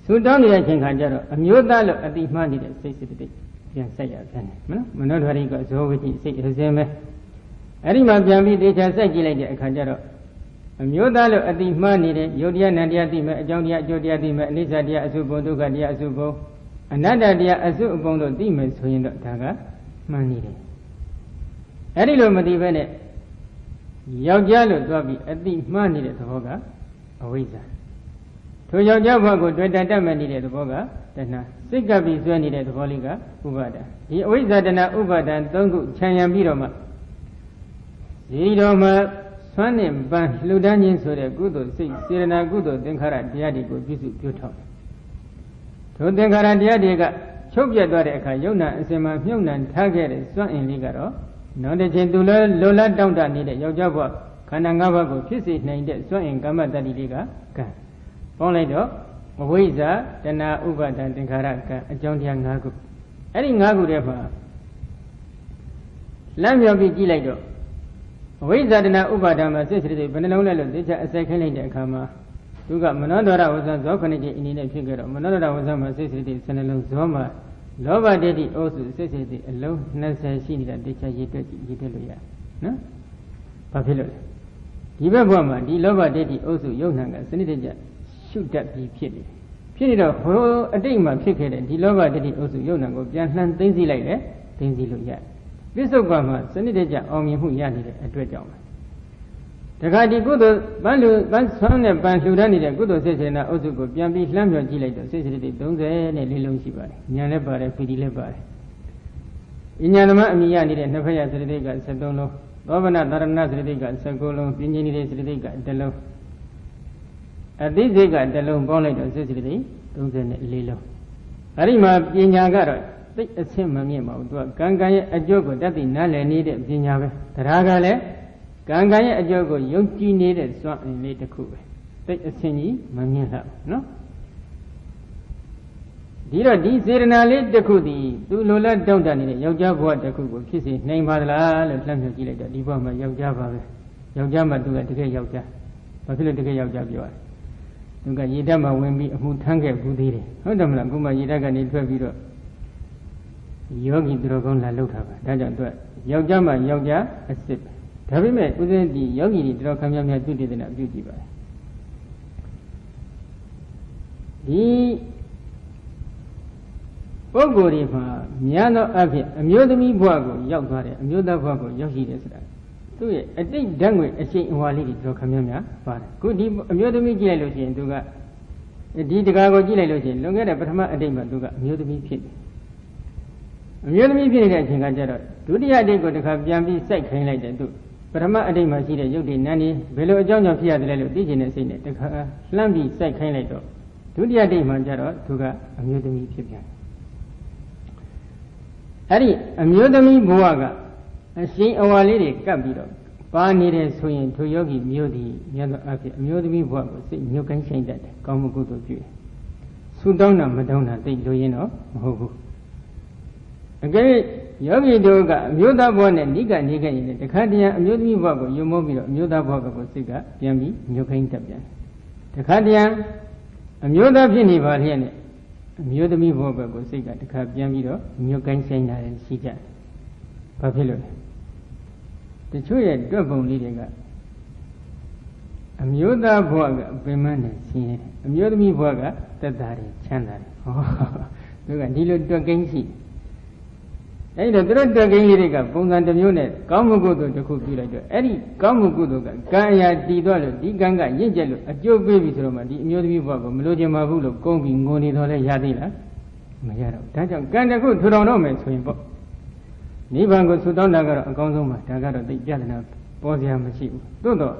ဆူတောင်းနေတဲ့အချိန်ခါကျတော့အမျိုးသားလို့အတိမှန်းနေတဲ့စိတ်စိတ်တိတ်ပြန်ဆက်ရပြန်တယ်မနော်မနောဓာရီကဇောဝိတိစိတ်အစဉ်ပဲအဲ့ဒီမှာပြန်ပြီးတေချာဆက်ကြည့်လိုက်တဲ့အခါကျတော့အမျိုးသားလို့အတိမှန်းနေတဲ့ယုတ်တရားနံတရားသိမဲ့အကြောင်းတရားအကျိုးတရားသိမဲ့အနိစ္စတရားအစုဘုံဒုက္ခတရားအစုဘုံအနတ္တတရားအစုအပုံတို့သိမယ်ဆိုရင်တော့ဒါကမှန်းနေတယ်အဲ့ဒီလိုမသိဘဲနဲ့ယောက်ျားလို့တွားပြီးအတိမှန်းနေတဲ့သဘောကအဝိဇ္ဇာထိုယောက်ျားဘဝကိုတွေ့တတ်မှတ်နေတဲ့သဘောကတဏှာစိတ်ကပ်ပြီးဆွဲနေတဲ့သဘောလေးကဥပါဒံဒီအဝိဇ္ဇာတဏှာဥပါဒံသုံးခုခြံရံပြီးတော့မှဒီတော်မှာဆွမ်းနဲ့ပန်းလှူဒန်းခြင်းဆိုတဲ့ကုသိုလ်စိတ်စေရနာကုသိုလ်သင်္ခါရတရားတွေကိုပြုစုပြုထောက်ထိုသင်္ခါရတရားတွေကချုပ်ပြတ်သွားတဲ့အခါယုံနာအစဉ်မှာမြုပ်နှံထားခဲ့တဲ့စွမ်းအင်လေးကတော့နောက်တစ်ချိန်သူလည်းလိုလားတောင့်တနေတဲ့ယောက်ျားဘဝခန္ဓာ၅ပါးကိုဖြစ်စေနိုင်တဲ့စွမ်းအင်ကမ္မတတ္တိတွေကကံပေါင်းလိုက်တော့အဝိဇ္ဇာတဏှာဥပါဒံသင်္ခါရကံအကြောင်းတရား၅ခုအဲ့ဒီ၅ခုထဲမှာလမ်းမြောက်ပြီးကြည့်လိုက်တော့အဝိဇ္ဇာတဏှာဥပါဒံမှာစိတ်စိတ်ဘယ်နှလုံးလဲလို့သိချအစိုက်ခိုင်းလိုက်တဲ့အခါမှာသူကမနောဒရဝဇ္ဇဇောခဏချင်းအင်းနဲ့ဖြစ်ခဲ့တော့မနောဒရဝဇ္ဇမှာစိတ်စိတ်12လုံးဇောမှာလောဘဒိဋ္ဌိအိုးစုစိတ်စိတ်အလုံး20ရှိနေတာတရားရည်တွက်လို့ရနော်ဘာဖြစ်လို့လဲဒီဘက်ဘဝမှာဒီလောဘဒိဋ္ဌိအိုးစုယုံနှံကစနစ်တကျရှုတတ်ပြီးဖြစ်နေတော့ဟိုအတိတ်မှာဖြစ်ခဲ့တဲ့ဒီလောဘဒိဋ္ဌိအိုးစုယုံနှံကိုပြန်လှန်သိသိလိုက်တယ်သိသိလို့ရပြစ္ဆုတ်ကမှာစနစ်တကျအောင်မြင်မှုရနေတဲ့အတွက်ကြောင့်တခါဒီကုသိုလ်ပန်းဆွမ်းနဲ့ပန်းလှူဒန်းနေတဲ့ကုသိုလ်စိတ်စေနာအုပ်စုကိုပြန်ပြီးလှမ်းမြော်ကြည့်လိုက်တော့စိတ်စိတ်34လုံးရှိပါတယ်ဉာဏ်လည်းပါတယ်ပီတိလည်းပါတယ်ဉာဏ်သမအမိရနေတဲ့နှစ်ဖက်ရစိတ်က73လုံးသောဗနာသာရဏစိတ်က19လုံးပြင်းချင်းနေတဲ့စိတ်က1လုံးအသိစိတ်က1လုံးပေါင်းလိုက်တော့စိတ်စိတ်34လုံးအဲဒီမှာပညာကတော့သိအဆင့်မမြင့်ပါဘူးသူကကံရဲ့အကျိုးကိုတတ်သိနားလည်နေတဲ့ပညာပဲတရားကလည်းကံရဲ့အကျိုးကိုယုံကြည်နေတဲ့စွမ်းအင်လေးတစ်ခုပဲသိအဆင့်ကြီးမမြင့်လောက်နော်ဒီတော့ဒီစေရနာလေးတစ်ခုတည်းသူလိုလားတောင့်တနေတဲ့ယောက်ျားဘဝတစ်ခုကိုဖြစ်စေနိုင်ပါသလားလို့လှမ်းမြကြည့်လိုက်တော့ဒီဘဝမှာယောက်ျားပါပဲယောက်ျားမှသူကတကယ်ယောက်ျားဘာဖြစ်လို့တကယ်ယောက်ျားပြောရလဲသူကရေဓာတ်မှာဝင်ပြီးအမှုထမ်းခဲ့ဘူးသေးတယ်ဟုတ်တယ်မလားခုမှရေဓာတ်ကနေထွက်ပြီးတော့ယောဂီသူတော်ကောင်းလာလောက်တာပါဒါကြောင့်သူကယောက်ျားမှယောက်ျားအစ်စ်ဒါပေမဲ့ဦးဇင်းဒီယောဂီတွေတော်ခမ်းများများပြုတည်တဲ့နာပြုကြည့်ပါတယ်ဒီပုဂ္ဂိုလ်တွေမှာများသောအားဖြင့်အမျိုးသမီးဘဝကိုရောက်သွားတယ်အမျိုးသားဘဝကိုရောက်ရှိတယ်ဆိုတာသူ့ရဲ့အတိတ်ဓာတ်ငွေအရှိန်အဝါလေးတွေတော်ခမ်းများများပါတယ်ခုဒီအမျိုးသမီးကြည့်လိုက်လို့ရှိရင်သူကဒီတကားကိုကြည့်လိုက်လို့ရှိရင်လွန်ခဲ့တဲ့ပထမအတိတ်မှာသူကအမျိုးသမီးဖြစ်တယ် မျိုးသမီးဖြစ်နေတဲ့အချိန်ကကျတော့ဒုတိယအတိတ်ကိုတစ်ခါပြန်ပြီးစိုက်ခိုင်းလိုက်တယ်သူပထမအတိတ်မှာရှိတဲ့ရုပ်တည်နန်းဒီဘယ်လိုအကြောင်းကြောင့်ဖြစ်ရတယ်လဲလို့သိချင်တဲ့စိတ်နဲ့တစ်ခါလှမ်းပြီးစိုက်ခိုင်းလိုက်တော့ဒုတိယအတိတ်မှာကျတော့သူကအမျိုးသမီးဖြစ်ပြန်အဲ့ဒီအမျိုးသမီးဘဝကအရှိန်အဝါလေးတွေကပ်ပြီးတော့ပါနေတယ်ဆိုရင်ထိုယောဂီမျိုးသည်မြတ်သောအဖြစ်အမျိုးသမီးဘဝကိုစိတ်ညှို့ကိုင်းဆိုင်တတ်တယ်ကောင်းမှုကုသိုလ်ပြုတယ်ဆူတောင်းတာမတောင်းတာသိလို့ရင်တော့မဟုတ်ဘူးအကယ်ယောဂီတို့ကအမျိုးသားဘဝနဲ့နိကနေခဲ့ရင်တခါတည်းအမျိုးသမီးဘဝကိုယုံမောပြီးတော့အမျိုးသားဘဝကိုစိတ်ကပြန်ပြီးညှို့ကိုင်းတတ်ပြန်တခါတည်းအမျိုးသားဖြစ်နေပါလျက်နဲ့အမျိုးသမီးဘဝကိုစိတ်ကတခါပြန်ပြီးတော့ညှို့ကိုင်းဆိုင်တာလည်းရှိကြတယ်ဘာဖြစ်လို့လဲတချို့ရဲ့တွက်ပုံလေးတွေကအမျိုးသားဘဝကအပင်မနဲ့ဆင်းရဲတယ်အမျိုးသမီးဘဝကသက်သာတယ်ချမ်းသာတယ်ဟောသူကဒီလိုတွက်ကိန်းရှိအဲ့တော့သူတို့တွက်ကိန်းလေးတွေကပုံစံတစ်မျိုးနဲ့ကောင်းမှုကုသိုလ်တစ်ခုပြုလိုက်တော့အဲ့ဒီကောင်းမှုကုသိုလ်ကကံအရာတည်သွားလို့ဒီကံကရင့်ကျက်လို့အကျိုးပေးပြီဆိုတော့မှဒီအမျိုးသမီးဘဝကိုမလိုချင်ပါဘူးလို့ကုန်းပြီးငိုနေတော့လဲရသေးလားမရတော့ဒါကြောင့်ကံတစ်ခုထူထောင်တော့မယ်ဆိုရင်ပေါ့နိဗ္ဗာန်ကိုဆုတောင်းတာကတော့အကောင်းဆုံးပါဒါကတော့သိပြဿနာပေါ်စရာမရှိဘူးသို့တော့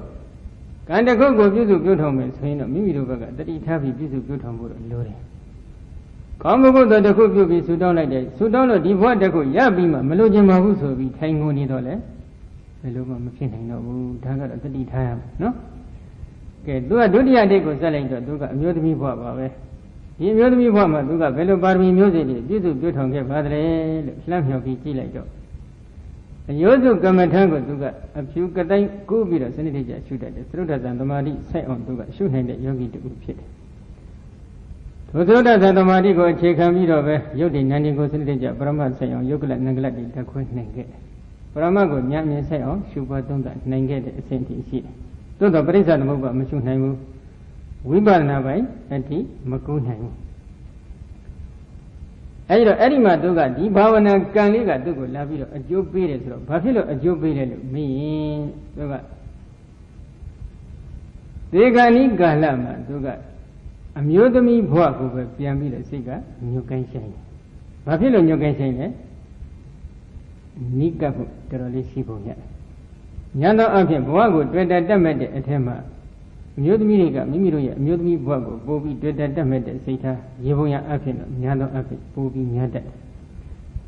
ကံတစ်ခုကိုပြုစုပြုထောင်မယ်ဆိုရင်တော့မိမိတို့ဘက်ကတတိထားပြီးပြုစုပြုထောင်ဖို့လိုတယ်ကောင်းမှုကုသိုလ်တစ်ခုပြုပြီးဆုတောင်းလိုက်တယ်ဆုတောင်းလို့ဒီဘဝတစ်ခုရပြီးမှမလိုချင်ပါဘူးဆိုပြီးထိုင်ငုံနေတော့လေဘယ်လိုမှမဖြစ်နိုင်တော့ဘူးဒါကတော့တတိထားရမယ်နော်ကဲသူကဒုတိယဒိတ်ကိုဆက်လိုက်တော့သူကအမျိုးသမီးဘဝပါပဲဒီအမျိုးသမီးဘဝမှာသူကဘယ်လိုပါရမီမျိုးစေ့တွေပြုစုပြုထောင်ခဲ့ပါသလဲလို့လှမ်းမြောက်ပြီးကြည့်လိုက်တော့အယောစုကမ္မထံကိုသူကအဖြူကတိုင်းကူးပြီးတော့စနစ်တကျရှုတတ်တယ်သရုဒ္ဓဇံသမာဓိစိုက်အောင်သူကရှုနိုင်တဲ့ယောဂီတူဖြစ်တယ်ထိုသရုဒ္ဓဇံသမာဓိကိုအခြေခံပြီးတော့ပဲယုတ်တိနန္ဒီကိုစနစ်တကျပရမတ်ဆိုင်အောင်ယုတ်ကလနံကလတ်တွေတက်ခွဲနိုင်ခဲ့တယ်ပရမတ်ကိုညံ့မြင်ဆိုင်အောင်ရှုပွားသုံးသပ်နိုင်ခဲ့တဲ့အဆင့်တည်းရှိတယ်သို့တော့ပရိစ္ဆာသမုပ္ပါမရှုနိုင်ဘူးဝိပဿနာပိုင်းအတ္တိမကူးနိုင်ဘူးအဲ့ဒီမှာသူကဒီဘာဝနာကံလေးကသူ့ကိုလာပြီးတော့အကျိုးပေးတယ်ဆိုတော့ဘာဖြစ်လို့အကျိုးပေးတယ်လို့မေးရင်သူကဒီကဏီကာလမှာသူကအမျိုးသမီးဘဝကိုပဲပြန်ပြီးတော့စိတ်ကညှို့ကိုင်းဆိုင်တယ်ဘာဖြစ်လို့ညှို့ကိုင်းဆိုင်လဲနိကပ်ဖို့တော်တော်လေးရှိပုံရတယ်ညံသောအဖြစ်ဘဝကိုတွေ့တာတက်မဲ့တဲ့အထက်မှာအမျိုးသမီးတွေကမိမိတို့ရဲ့အမျိုးသမီးဘဝကိုပို့ပြီးတွေ့တာတက်မဲ့တဲ့စိတ်ထားရေပုံရအဖြစ်တော့ညံသောအဖြစ်ပို့ပြီးညံတတ်တယ်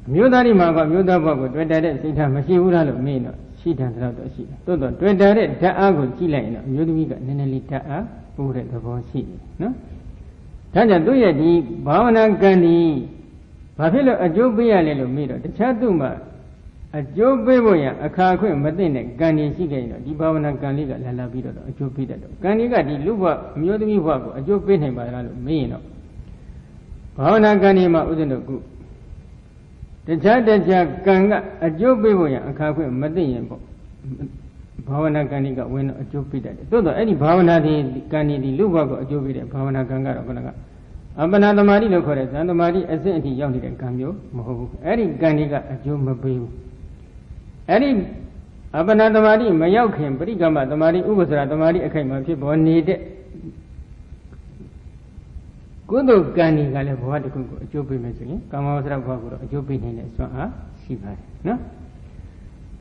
အမျိုးသားတွေမှာကအမျိုးသားဘဝကိုတွေ့တာတဲ့စိတ်ထားမရှိဘူးလားလို့မေးတော့ရှိတယ်တော့ရှိတယ်တိုးတော့တွေ့တာတဲ့ဓာတ်အားကိုကြည့်လိုက်ရင်တော့အမျိုးသမီးကနည်းနည်းလေးဓာတ်အားပို့တဲ့သဘောရှိတယ်နော်ဒါကြောင့်သူ့ရဲ့ဒီဘာဝနာကံဒီဘာဖြစ်လို့အကျိုးပေးရလဲလို့မေးတော့တခြားသူ့မှာအကျိုးပေးဖို့ရအခါခွင့်မသိတဲ့ကံဒီရှိခဲ့ရင်တော့ဒီဘာဝနာကံလေးကလာပြီးတော့အကျိုးပေးတတ်တော့ကံဒီကဒီလူဘဝအမျိုးသမီးဘဝကိုအကျိုးပေးနိုင်ပါလားလို့မေးရင်တော့ဘာဝနာကံဒီမှာဥဒ္ဒနကုတခြားကံကအကျိုးပေးဖို့ရအခါခွင့်မသိရင်ပေါ့ဘာဝနာကံဒီကဝင်တော့အကျိုးပေးတတ်တယ်သို့တော့အဲ့ဒီဘာဝနာဒီကံဒီလူဘဝကိုအကျိုးပေးတဲ့ဘာဝနာကံကတော့ခုနကအပ္ပနာသမာဓိလို့ခေါ်တဲ့ဇန်သမာဓိအစစ်အထိရောက်နေတဲ့ကံမျိုးမဟုတ်ဘူးအဲ့ဒီကံဒီကအကျိုးမပေးဘူးအဲ့ဒီအပ္ပနာသမာဓိမရောက်ခင်ပရိကမ္မသမာဓိဥပ္ပစရာသမာဓိအခိုက်မှာဖြစ်ပေါ်နေတဲ့ကုသိုလ်ကံဒီကလည်းဘဝတစ်ခုကိုအကျိုးပေးမယ်ဆိုရင်ကာမဝဆရာဘဝကိုတော့အကျိုးပေးနိုင်တဲ့စွမ်းအားရှိပါတယ်နော်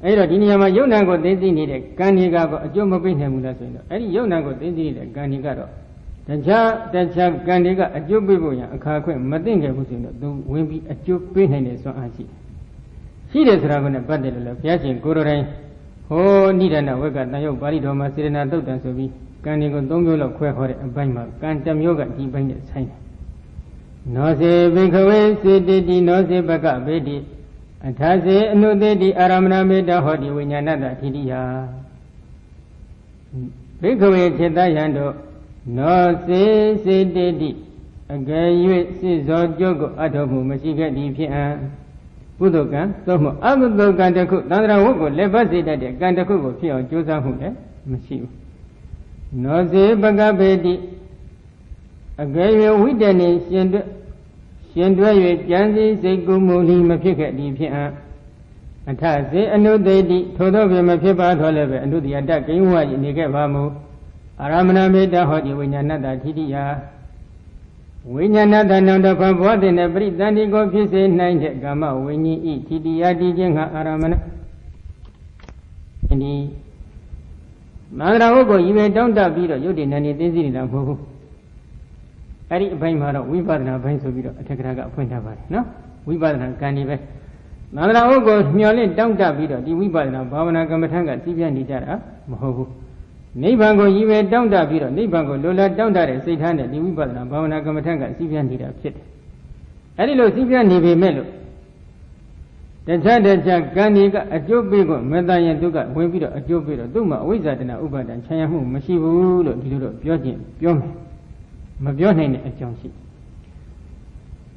အဲ့တော့ဒီနေရာမှာယုံနာကိုသိသိနေတဲ့ကံဒီကအကျိုးမပေးနိုင်ဘူးလားဆိုရင်တော့အဲ့ဒီယုံနာကိုသိသိနေတဲ့ကံဒီကတော့တခြားကံတွေကအကျိုးပေးဖို့ရအခါခွင့်မသိခဲ့ဘူးဆိုရင်တော့သူဝင်ပြီးအကျိုးပေးနိုင်တဲ့စွမ်းအားရှိတယ်ဆိုတာကလည်းပတ်တယ်လို့လည်းဘုရားရှင်ကိုယ်တော်တိုင်ဟောနိဒာနဝက်ကတန်ရုပ်ပါဠိတော်မှာစေရနာတုတ်တန်ဆိုပြီးကံတွေကို၃မျိုးလောက်ခွဲခေါ်တဲ့အပိုင်းမှာကံတစ်မျိုးကဒီပိုင်းနဲ့ဆိုင်တယ်နောစေဘိခဝေစေတတိနောစေပကဗေတိအထာစေအနုသေတိအာရမဏမေတ္တဟောတိဝိညာဏတထိတိယဘိခဝေจิตယံတို့နောစေစေတတိအကယ်၍စိဇောကြုတ်ကိုအထောက်မှုမရှိခဲ့သည်ဖြစ်အံကုသိုလ်ကံသို့မဟုတ်အကုသိုလ်ကံတစ်ခုသံဃာဝတ်ကိုလက်ပတ်စေတတ်တဲ့ကံတစ်ခုကိုဖြစ်အောင်ကြိုးစားမှုလည်းမရှိဘူးနောစေပကဗေတိအကယ်၍ဝိတ္တနေရှင်တွဲ၍ကြံစည်စိတ်ကူးမှုလိမဖြစ်ခဲ့သည်ဖြစ်အံအထစေအနုသေတိထို့သောပင်မဖြစ်ပါတော့လည်းပဲအနုတ္တိယတကိဉ္ဝရနေခဲ့ပါမူအာရမဏမေတ္တဟောတိဝိညာဏတ္တထိတိယ ဝိညာဏတဏ္ဍတဖဘောတဲ့ပရိသန္တိကိုဖြစ်စေနိုင်တဲ့ကာမဝိညာဉ်ဤထိတရားတည်ခြင်းကအာရမဏဒီမန္တရာဟုတ်ကိုဤပဲတောင်းတပြီးတော့ယုတ်တိနန္ဒီသိသိနေတာမဟုတ်ဘူးအဲ့ဒီအပိုင်းမှာတော့ဝိပဿနာဘိုင်းဆိုပြီးတော့အထက်ကရာကအဖွင့်ထားပါတယ်နော်ဝိပဿနာကံဒီပဲမန္တရာဟုတ်ကိုမျှော်လင့်တောင်းတပြီးတော့ဒီဝိပဿနာဘာဝနာကမ္မထံကစီးပြနေကြတာမဟုတ်ဘူးနိဗ္ဗာန်ကိုရည်ပဲတောင်းတပြီးတော့နိဗ္ဗာန်ကိုလိုလားတောင်းတတဲ့စိတ်ထားနဲ့ဒီဝိပဿနာဘာဝနာကမ္မထံကစီးပြနေတာဖြစ်တယ်အဲ့ဒီလိုစီးပြနေပေမဲ့လို့တခြားကံဒီကအကျိုးပေးဖို့မတန်ရင်သူကဝင်ပြီးတော့အကျိုးပေးတော့သူ့မှာအဝိဇ္ဇာတဏဥပါဒံခြံရမှုမရှိဘူးလို့ဒီလိုတော့ပြောမယ်မပြောနိုင်တဲ့အကြောင်းရှိ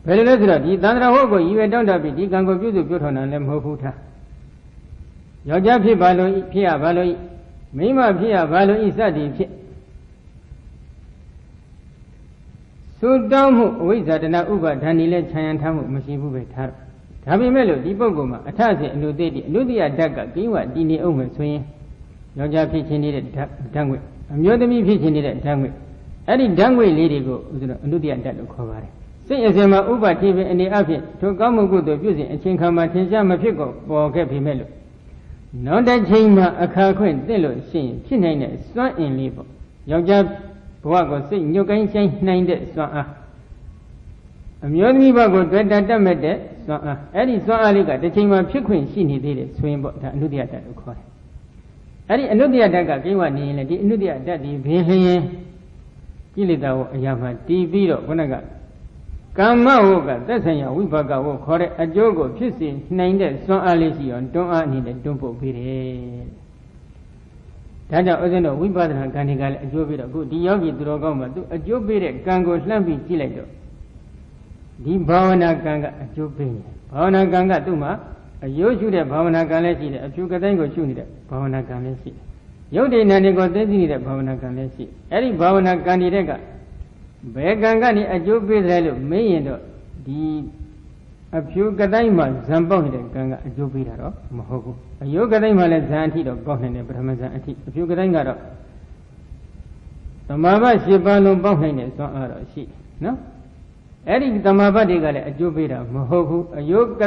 ဘယ်လိုလဲဆိုတော့ဒီသန္တရာဟုတ်ကိုရည်ပဲတောင်းတပြီးဒီကံကိုပြုစုပြောထောင်တာလည်းမဟုတ်ဘူးထားယောက်ျားဖြစ်ပါလို့ဖြစ်ရပါလို့မိန်းမဖြစ်ရဘာလို့ဤစသည်ဖြစ်သုတောင်းမှုအဝိဇ္ဇာတဏဥပါဒဏ်ဤလဲခြံရံထားမှုမရှိဘူးပဲထားတော့ဒါပေမဲ့လို့ဒီပုဂ္ဂိုလ်မှာအထစေအနုသိတိအနုတ္တိယဓာတ်ကကိဝတည်နေအောင်မယ်ဆိုရင်ယောက်ျားဖြစ်ခြင်းနေတဲ့ဓာတ်ငွေအမျိုးသမီးဖြစ်ခြင်းနေတဲ့ဓာတ်ငွေအဲ့ဒီဓာတ်ငွေလေးတွေကိုဥစ္စရအနုတ္တိယဓာတ်လို့ခေါ်ပါတယ်စိတ်အစဉ်မှာဥပါတိပင်အနေအဖြင့်ထိုကောင်းမှုကုသိုလ်ပြုစဉ်အချိန်ခါမှာထင်ရှားမဖြစ်ကိုပေါ်ခဲ့ပေမဲ့လို့နောက်တစ်ချိန်မှာအခါခွင့်သိလို့ရှိရင်ဖြစ်နိုင်တဲ့စွမ်းအင်လေးပေါ့ယောက်ျားဘဝကိုစိတ်ညှို့ကိုင်းဆိုင်နိုင်တဲ့စွမ်းအားအမျိုးသမီးဘဝကိုတွေ့တတ်မဲ့တဲ့စွမ်းအားအဲ့ဒီစွမ်းအားလေးကတစ်ချိန်မှာဖြစ်ခွင့်ရှိနေသေးတယ်ဆိုရင်ပေါ့ဒါအနုတ္တိယဓာတ်လို့ခေါ်တယ်အဲ့ဒီအနုတ္တိယဓာတ်ကကိဝနေရင်လေဒီအနုတ္တိယဓာတ်ဒီဘင်းလျင်ကိလေသာဝအရာမှာတည်ပြီးတော့ခုနကကမ္မဝကသက်ဆိုင်ရာဝိပါကဝခေါ်တဲ့အကျိုးကိုဖြစ်စေနိုင်တဲ့စွမ်းအားလေးရှိအောင်တွန်းအားအနေနဲ့တွန်းပို့ပေးတယ်။ဒါကြောင့်ဥစဉ်တော့ဝိပဿနာကံတွေကလည်းအကျိုးပေးတော့အခုဒီယောဂီသူတော်ကောင်းမှာသူအကျိုးပေးတဲ့ကံကိုလှမ်းပြီးကြည့်လိုက်တော့ဒီဘာဝနာကံကအကျိုးပေးနေတယ်။ဘာဝနာကံကသူ့မှာအယုရှုတဲ့ဘာဝနာကံလည်းရှိတယ်အဖြူကတိုင်းကိုရှုနေတဲ့ဘာဝနာကံလည်းရှိတယ်။ယုတ်တိဏ္ဍကိုသိသိနေတဲ့ဘာဝနာကံလည်းရှိ။အဲ့ဒီဘာဝနာကံတွေကဘယ်ကံကနေအကျိုးပေးတယ်လို့မေးရင်တော့ဒီအဖြူကတိုင်းမှာဇံပေါက်နေတဲ့ကံကအကျိုးပေးတာတော့မဟုတ်ဘူးအယုကတိုင်းမှာလည်းဇံအထိတော့ပေါက်နိုင်တယ်ပထမဇံအထိအဖြူကတိုင်းကတော့သမာဘ၈ပါးလုံးပေါက်နိုင်တဲ့စွမ်းအားတော့ရှိနော်အဲ့ဒီသမာဘတွေကလည်းအကျိုးပေးတာမဟုတ်ဘူးအယုကိ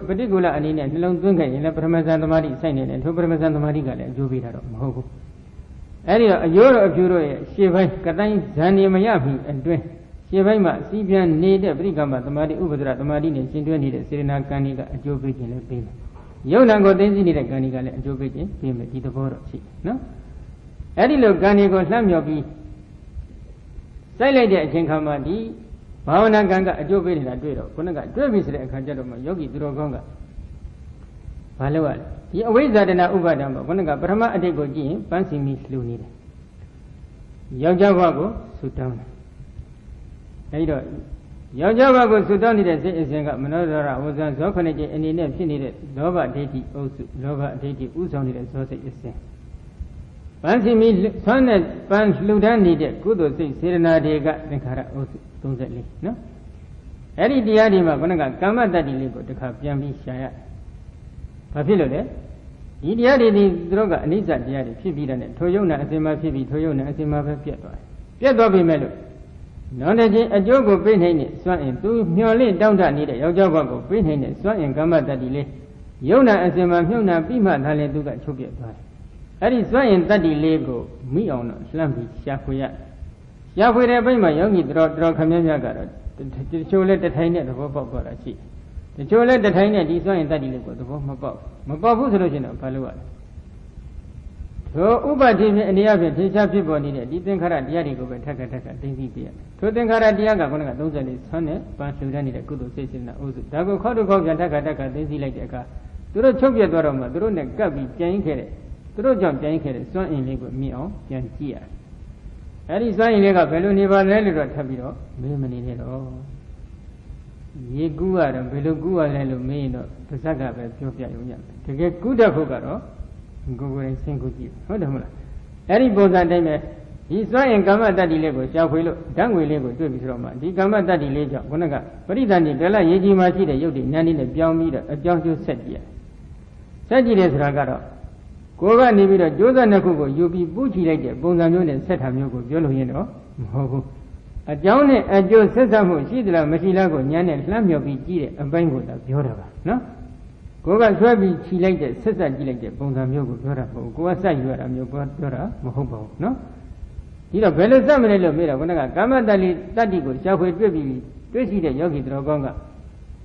ုပฏิကူလအနေနဲ့နှလုံးသွင်းခဲ့ရင်လည်းပထမဇံသမာဓိစိုက်နေတယ်ထိုပထမဇံသမာဓိကလည်းအကျိုးပေးတာတော့မဟုတ်ဘူးအဲ့ဒီတော့အယိုးတော်အဖြူတို့ရဲ့ရှေ့ပိုင်းကတိုင်းဇန်နေမရပြီအတွင်းရှေ့ပိုင်းမှာစီးပြန်နေတဲ့ပရိကမ္မသမာဓိဥပဒရသမာဓိနဲ့ရှင်းတွဲနေတဲ့စေရနာကံတွေကအကျိုးပေးခြင်းလည်းပေးမယ်။ယုံနာကိုသိသိနေတဲ့ကံတွေကလည်းအကျိုးပေးခြင်းပေးမယ်ဒီသဘောတော့ရှိနော်။အဲ့ဒီလိုကံတွေကိုလှမ်းမြော်ပြီးစိုက်လိုက်တဲ့အချိန်ခါမှာဒီဘာဝနာကံကအကျိုးပေးနေတာတွေ့တော့ခုနကတွေ့ပြီဆိုတဲ့အခါကျတော့မှယောဂီသူတော်ကောင်းကဘာလို့ ရလဲဒီအဝိဇ္ဇာတနာဥပါဒံပေါ့ခုနကပထမအတိတ်ကိုကြည့်ရင်ပန်းစီမီလှူနေတယ်ယောက်ျားဘဝကိုဆူတောင်းတယ်အဲဒီတော့ယောက်ျားဘဝကိုဆူတောင်းနေတဲ့စိတ်အစဉ်ကမနောဒရဝဇ္ဇဇောခဏကျအနေနဲ့ဖြစ်နေတဲ့လောဘဒိဋ္ဌိအုပ်စုလောဘဒိဋ္ဌိဥဆောင်နေတဲ့ဇောစိတ်အစဉ်ပန်းစီမီဆွမ်းနဲ့ပန်းလှူဒန်းနေတဲ့ကုသိုလ်စိတ်စေရနာတွေကသင်္ခါရအုပ်စု34နော်အဲ့ဒီတရားတွေမှာခုနကကာမတ္တတိလေးကိုတစ်ခါပြန်ပြီးရှာရဘာဖြစ်လို့လဲဒီတရားတွေဒီသူတို့ကအနိစ္စတရားတွေဖြစ်ပြီးတဲ့ထိုယုံနာအစဉ်မှာဖြစ်ပြီးထိုယုံနာအစဉ်မှာပဲပြတ်သွားတယ်ပြတ်သွားပြီမဲ့လို့နောက်တစ်ချိန်အကျိုးကိုပေးနိုင်တဲ့စွမ်းအင်သူမျော်လင့်တောင်းတနေတဲ့ယောက်ျားဘဝကိုပေးနိုင်တဲ့စွမ်းအင်ကာမတ္တတိလေးယုံနာအစဉ်မှာမြုပ်နာပြီးမှသာလေသူကချုပ်ပြတ်သွားတယ်အဲ့ဒီစွမ်းအင်တတ္တိလေးကိုမိအောင်တော့လှမ်းပြီးရှာဖွေရရှာဖွေတဲ့ဘက်မှာယောဂီတော်ခမည်းများကတော့တချို့လဲတထိုင်တဲ့သဘောပေါက်သွားတာရှိတချို့လဲတထိုင်နဲ့ဒီစွမ်းရင်တတ်တယ်လို့သဘောမပေါက်ဘူးဆိုလို့ရှိရင်တော့ဘာလို့ရလဲထိုဥပတိဖြင့်အနေအချင်းထင်ရှားဖြစ်ပေါ်နေတဲ့ဒီသင်္ခါရတရားတွေကိုပဲထက်သိသိပြရထိုသင်္ခါရတရားကခုနက34ဆွမ်းနဲ့ပန်းလှူဒန်းနေတဲ့ကုသိုလ်စိတ်စေနာဥစုဒါကိုခေါက်တစ်ခေါက်ပြန်ထက်သိသိလိုက်တဲ့အခါသူတို့ချုပ်ပြတ်သွားတော့မှသူတို့နဲ့ကပ်ပြီးပြန်ရင်ခဲ့တဲ့သူတို့ကြောင့်ပြန်ရင်ခဲ့တဲ့စွမ်းအင်လေးကိုမြင်အောင်ပြန်ကြည့်ရအဲ့ဒီစွမ်းအင်လေးကဘယ်လိုနေပါလဲလို့တော့ထပ်ပြီးတော့မေးမနေနဲ့တော့ရေကူးရတော့ဘယ်လိုကူးရလဲလို့မေးရင်တော့ပါဇက်ကပဲပြောပြရုံရတယ်တကယ်ကူးတတ်ဖို့ကတော့ကိုယ်ကိုယ်ရင်ဆင်းကူးကြည့်ဟုတ်တယ်မလားအဲ့ဒီပုံစံတိုင်းပဲဒီစွမ်းရင်ကာမတတ္တိလေးကိုရှာဖွေလို့ဓာတ်ငွေလေးကိုတွေ့ပြီဆိုတော့မှဒီကာမတတ္တိလေးကြောင့်ခုနကပရိသန္တိဒလရေကြီးမှရှိတဲ့ရုပ်တည်ဉာဏ်လေးနဲ့ပြောင်းပြီးတော့အကြောင်းကျိုးဆက်ကြည့်ရဆက်ကြည့်တယ်ဆိုတာကတော့ကိုယ်ကနေပြီးတော့ကြိုးစားနှစ်ခုကိုယူပြီးပူးချီလိုက်တဲ့ပုံစံမျိုးနဲ့ဆက်တာမျိုးကိုပြောလို့ရင်တော့မဟုတ်ဘူး အကြောင်းနဲ့အကျိုးဆက်ဆက်မှုရှိသလားမရှိလားကိုညာနဲ့လှမ်းမြောက်ပြီးကြည့်တဲ့အပိုင်းကိုသာပြောတာပါနော်ကိုကဆွဲပြီးခြိလိုက်တဲ့ဆက်ဆက်ကြည့်လိုက်တဲ့ပုံစံမျိုးကိုပြောတာမဟုတ်ဘူးကိုကစိုက်ယူရတာမျိုးကိုပြောတာမဟုတ်ပါဘူးနော်ဒီတော့ဘယ်လိုစမလဲလို့မေးတော့ခုနကကာမတတ္တိကိုရှားဖွေတွေ့ပြီးတွေ့ရှိတဲ့ယောဂီတော်ကောင်းက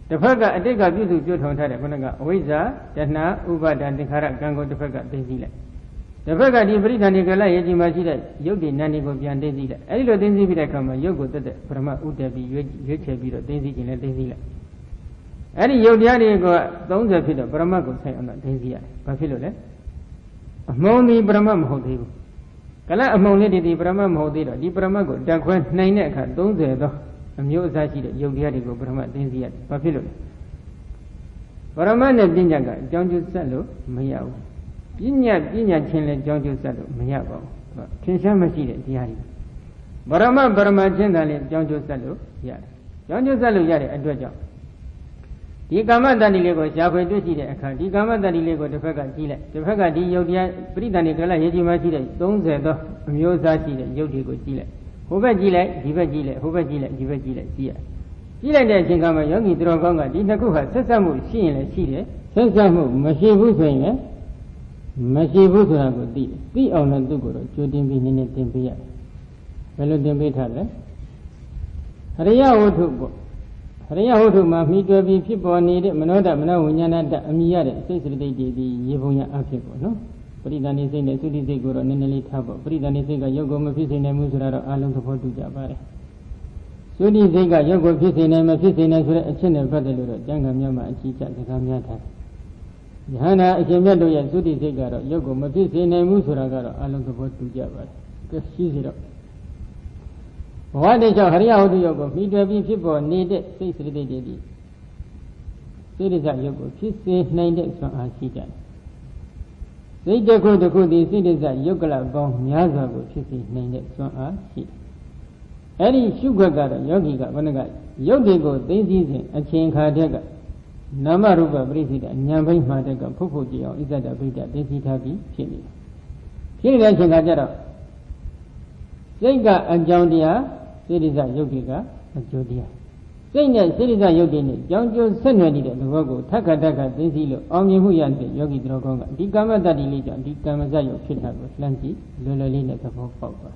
တစ်ဖက်ကအတိတ်ကပြုစုပြုထောင်ထားတဲ့ခုနကအဝိဇ္ဇာတဏှာဥပါဒံသင်္ခါရကံကိုတစ်ဖက်ကသိသိလိုက်တစ်ဖက်ကဒီပရိသန္တိကလရေကြီးမှာရှိတဲ့ယုတ်ဒီနန္ဒီကိုပြန်သိသိလိုက်အဲဒီလိုသိသိပြီးတဲ့အခါမှာယုတ်ကိုတက်တဲ့ပရမဥတ္တပြီးရွေးချယ်ပြီးတော့သိသိခြင်းလည်းသိသိလိုက်အဲဒီယုတ်တရားတွေက30ဖြစ်တော့ပရမတ်ကိုဆိုင်အောင်တော့သိသိရတယ်ဘာဖြစ်လို့လဲအမုံဒီပရမတ်မဟုတ်သေးဘူးကလအမုံလေးဒီပရမတ်မဟုတ်သေးတော့ဒီပရမတ်ကိုတက်ခွဲနိုင်တဲ့အခါ30သောအမျိုးအစားရှိတဲ့ယုတ်တရားတွေကိုပရမတ်သိသိရတယ်ဘာဖြစ်လို့လဲပရမတ်နဲ့ပညာကအကြောင်းကျဆက်လို့မရဘူးပညာချင်းလည်းကြောင်းကျဆက်လို့မရပါဘူးထင်ရှားမရှိတဲ့တရားတွေပရမတ်ချင်းသာလည်းကြောင်းကျဆက်လို့ရတယ်ကြောင်းကျဆက်လို့ရတဲ့အတွက်ကြောင့်ဒီကာမတဏ္ဍိလေးကိုရှားဖွေတွေ့ရှိတဲ့အခါဒီကာမတဏ္ဍိလေးကိုတစ်ဖက်ကကြည့်လိုက်တစ်ဖက်ကဒီယုတ်တရားပရိသန္တိကလရေကြီးမှရှိတဲ့30သောအမျိုးအစားရှိတဲ့ယုတ်တွေကိုကြည့်လိုက်ဟိုဘက်ကြည့်လိုက်ဒီဘက်ကြည့်လိုက်ဟိုဘက်ကြည့်လိုက်ဒီဘက်ကြည့်လိုက်ကြည့်ရကြည့်လိုက်တဲ့အချိန်ကမှယောဂီတော်ကောင်းကဒီနှစ်ခုဟာဆက်ဆက်မှုရှိရင်လည်းရှိတယ်ဆက်ဆက်မှုမရှိဘူးဆိုရင်လည်းမရှိဘူးဆိုတာကိုသိအောင်လည်းသူ့ကိုတော့ကြိုတင်ပြီးနည်းနည်းသင်ပေးရတယ်ဘယ်လိုသင်ပေးထားလဲအရိယဝတ္ထုပေါ့အရိယဝတ္ထုမှာမိတွယ်ပြီးဖြစ်ပေါ်နေတဲ့မနောတမနောဝိညာဏတအမိရတဲ့စိတ်စရတိတွေဒီရေပုံရအဖြစ်ပေါ့နော်ပရိသန္တိစိတ်နဲ့သုတိစိတ်ကိုတော့နည်းနည်းလေးထားပေါ့ပရိသန္တိစိတ်ကရုပ်ကိုမဖြစ်စေနိုင်ဘူးဆိုတာတော့အလုံးသဘောတူကြပါတယ်သုတိစိတ်ကရုပ်ကိုဖြစ်စေနိုင်မဖြစ်စေနိုင်ဆိုတဲ့အချက်နဲ့ပတ်သက်လို့တော့ကျမ်းဂန်များမှာအကြီးကျယ်စကားများထားယဟန္တာအရှင်မြတ်တို့ရဲ့သုတိစိတ်ကတော့ရုပ်ကိုမဖြစ်စေနိုင်ဘူးဆိုတာကတော့အလုံးသဘောတူကြပါတယ်ကဲရှိစီတော့ဘဝတည်းကြောင့်ဟရိယဝတ္ထုရုပ်ကိုမိတွယ်ပြီးဖြစ်ပေါ်နေတဲ့စိတ်စရတိတွေဒီစိတ်ရစရုပ်ကိုဖြစ်စေနိုင်တဲ့စွမ်းအားရှိကြတယ်စိတ်တစ်ခုတစ်ခုဒီစိတ်ရစရုပ်ကလပေါင်းများစွာကိုဖြစ်စေနိုင်တဲ့စွမ်းအားရှိအဲ့ဒီရှုခွက်ကတော့ယောဂီကဘယ်နှကရုပ်တွေကိုသိသိစဉ်အချိန်ခါတက်ကနာမရူပပရိစ္ဆေဒဉာဏ်ဘိမှတက်ကဖုတ်ဖုတ်ကြည့်အောင်ဣဇဒဗိဒသိသိထားပြီးဖြစ်နေတယ်ဖြစ်နေတဲ့အချိန်ခါကျတော့စိတ်ကအကြောင်းတရားစိတ္တဇယုတ်တွေကအကျိုးတရားစိတ်နဲ့စိတ္တဇယုတ်တွေနဲ့ကြောင်းကျိုးဆက်နွယ်နေတဲ့သဘောကိုထက်ခါသိသိလို့အောင်မြင်မှုရတဲ့ယောဂီတော်ကောင်းကဒီကာမတတ္တိလေးကြောင့်ဒီကာမဇယုတ်ဖြစ်တာကိုလှမ်းကြည့်လွယ်လွယ်လေးနဲ့သဘောပေါက်သွား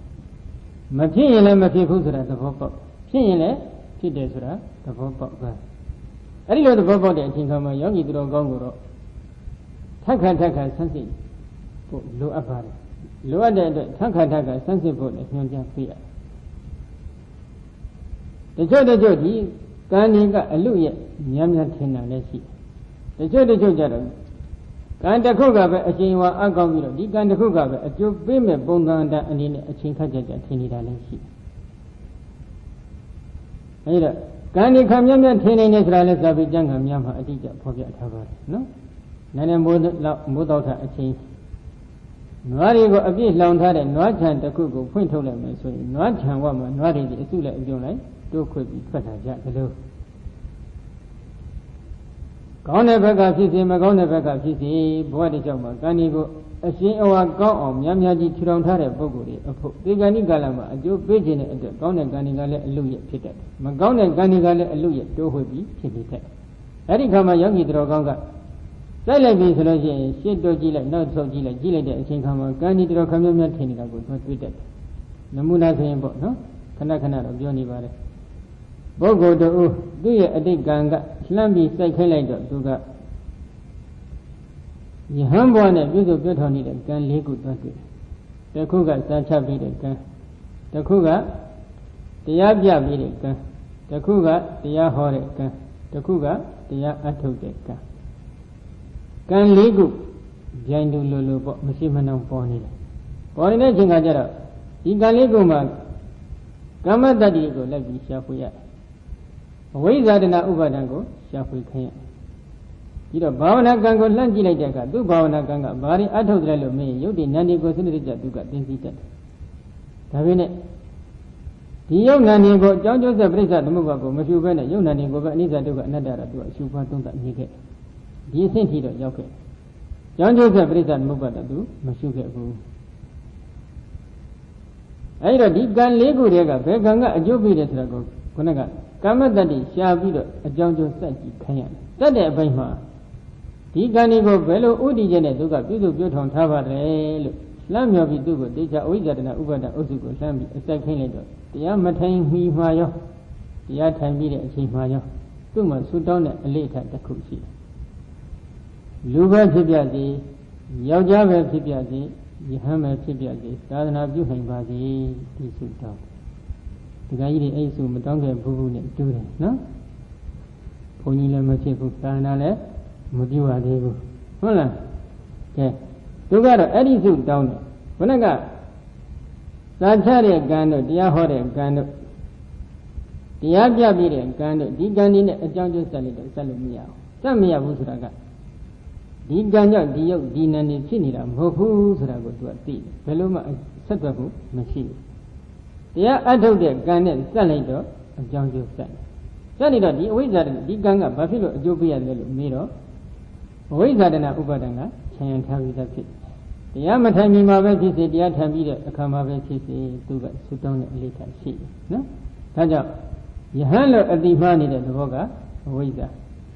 မဖြစ်ရင်လည်းမဖြစ်ဘူးဆိုတာသဘောပေါက်ဖြစ်ရင်လည်းဖြစ်တယ်ဆိုတာသဘောပေါက်သွားအဲ့ဒီလိုသဘောပေါက်တဲ့အချိန်ခါမှာယောဂီတော်ကောင်းကိုတော့ထက်ခါဆန်းစစ်ဖို့လိုအပ်ပါတယ်လိုအပ်တဲ့အတွက်ထက်ခါဆန်းစစ်ဖို့လည်းညွှန်ကြားပေးရတယ်တချို့ဒီကံဒီကအလူရဲ့များထင်တာလည်းရှိတယ်တချို့ကြတော့ကံတစ်ခုကပဲအချိန်ဝါအကောင်းပြီးတော့ဒီကံတစ်ခုကပဲအကျိုးပေးမဲ့ပုံသဏ္ဍာန်အနေနဲ့အချိန်ခက်ကြထင်နေတာလည်းရှိတယ်အဲဒီတော့ကံဒီခံများထင်နေတယ်ဆိုတာလည်းစာပေကျမ်းကများမှာအတိအကျဖော်ပြထားပါတယ်နော်နည်းနည်းမိုးတော့ထအချိန်နွားတွေကိုအပြည့်လောင်ထားတဲ့နွားခြံတစ်ခုကိုဖွင့်ထုတ်လိုက်မယ်ဆိုရင်နွားခြံဝမှာနွားတွေအစုလိုက်အပြုံလိုက်တို့ခွေပြီးထွက်လာကြသလိုကောင်းတဲ့ဘက်ကဖြစ်စေမကောင်းတဲ့ဘက်ကဖြစ်စေဘဝတည်းကြောင့်မှာကံဒီကိုအရှင်အဝါကောင်းအောင်များကြီးထူထောင်ထားတဲ့ပုဂ္ဂိုလ်တွေအဖို့ဒီကဏိကာလမှာအကျိုးပေးခြင်းတဲ့အတွက်ကောင်းတဲ့ကံဒီကလည်းအလုရဖြစ်တတ်တယ်မကောင်းတဲ့ကံဒီကလည်းအလုရတိုးဝှေ့ပြီးဖြစ်နေတတ်အဲ့ဒီခါမှာယောဂီတော်ကောင်းကစိုက်လိုက်ပြီဆိုလို့ရှိရင်ရှစ်တိုးကြည့်လိုက်နောက်ဆုတ်ကြည့်လိုက်တဲ့အချိန်ခါမှာကံဒီတော်ခမ်းများထင်နေတာကိုတွေ့တတ်တယ်နမူနာဆိုရင်ပေါ့နော်ခဏတော့ပြောနေပါတယ်ပုဂ္ဂိုလ်တို့သူ့ရဲ့အတိတ်ကံကလှမ်းပြီးစိုက်ခိုင်းလိုက်တော့သူကယဟန်ဘဝနဲ့ပြည့်စုံပြည့်ထောင်နေတဲ့ကံ၄ခုသွားတွေ့တယ်တစ်ခုကစာချပြီးတဲ့ကံတစ်ခုကတရားပြပြီးတဲ့ကံတစ်ခုကတရားဟောတဲ့ကံတစ်ခုကတရားအထုတ်တဲ့ကံကံ၄ခုဗျိုင်းတူလိုပေါ့မရှိမနှောင်ပေါ်နေတယ်ပေါ်နေတဲ့အချိန်ကကျတော့ဒီကံ၄ခုမှာကမ္မတတ္တိကိုလိုက်ပြီးရှာဖွေရတယ်အဝိဇ္ဇာတနာဥပါဒံကိုရှာဖွေခိုင်းရပြီးတော့ဘာဝနာကံကိုလှမ်းကြည့်လိုက်တဲ့အခါသူ့ဘာဝနာကံကဘာရင်အထုတ်တယ်လို့မင်းရုပ်တည်နန္ဒီကိုစနစ်တကျသူကသိသိတတ်တယ်ဒါပေမဲ့ဒီယုတ်နန္ဒီကိုအကြောင်းကျိုးဆက်ပြိဿသမုပ္ပါကိုမရှုဘဲနဲ့ယုတ်နန္ဒီကိုပဲအနိစ္စဒုက္ခအနတ္တတော့သူကအရှုဖွားသုံးသပ်နေခဲ့ဒီအဆင့်ထိတော့ရောက်ခဲ့အကြောင်းကျိုးဆက်ပြိဿသမုပ္ပါတော့သူမရှုခဲ့ဘူး အဲ့တော့ဒီကံ၄ခုတည်းကဘယ်ကံကအကျိုးပေးတယ်ဆိုတာကိုခုနကကာမတ္တိရှားပြီးတော့အကြောင်းကျိုးစက်ကြည့်ခိုင်းရတယ်တတ်တဲ့အပိုင်းမှာဒီကံတွေကိုဘယ်လိုဥတည်ချက်နဲ့သူကပြုစုပြုထောင်ထားပါတယ်လို့လှမ်းမြော်ပြီးသူ့ကိုတေချာအဝိဇ္ဇာတနာဥပါဒအုပ်စုကိုလှမ်းပြီးအစိုက်ခိုင်းလိုက်တော့တရားမထိုင်မီမှာရောတရားထိုင်ပြီးတဲ့အချိန်မှာရောသူ့မှာဆူတောင်းတဲ့အလေးထားတစ်ခုရှိတယ်လူပဲဖြစ်ပြစေယောက်ျားပဲဖြစ်ပြစေယဟန်ပဲဖြစ်ပြစေသာသနာပြုနိုင်ပါစေဒီဆူတောင်းဒီကကြီးတွေအဲ့ဆူမတောင်းခဲ့ဘူးနဲ့တူတယ်နော်ဘုန်းကြီးလည်းမဖြစ်ဘူးသာသနာလည်းမပြုရသေးဘူးဟုတ်လားကဲသူကတော့အဲ့ဒီစုတောင်းတယ်ဘုနကသာချတဲ့ကံတို့တရားဟောတဲ့ကံတို့တရားပြပြတဲ့ကံတို့ဒီကံဒီနဲ့အကြောင်းကျိုးဆက်လိုက်တော့ဆက်လို့မရအောင်ဆက်မရဘူးဆိုတာကဒီကံကြောင့်ဒီယုတ်ဒီနံနေဖြစ်နေတာမဟုတ်ဘူးဆိုတာကိုသူကသိတယ်ဘယ်လိုမှဆက်သွယ်မှုမရှိဘူးတရားအထုတ်တဲ့ကံနဲ့ဆက်လိုက်တော့အကြောင်းကျိုးဆက်တယ်ဆက်နေတော့ဒီအဝိဇ္ဇာဒီကံကဘာဖြစ်လို့အကျိုးပေးရတယ်လို့မေးတော့အဝိဇ္ဇာတနာဥပါဒံကခြံရံထားပြီးသားဖြစ်တရားမထိုင်မီမှာပဲဖြစ်စေတရားထိုင်ပြီးတဲ့အခါမှာပဲဖြစ်စေသူကဆူတောင်းတဲ့အလေးထားရှိတယ်နော်ဒါကြောင့်ယဟန်လို့အတိမှားနေတဲ့သဘောကအဝိဇ္ဇာ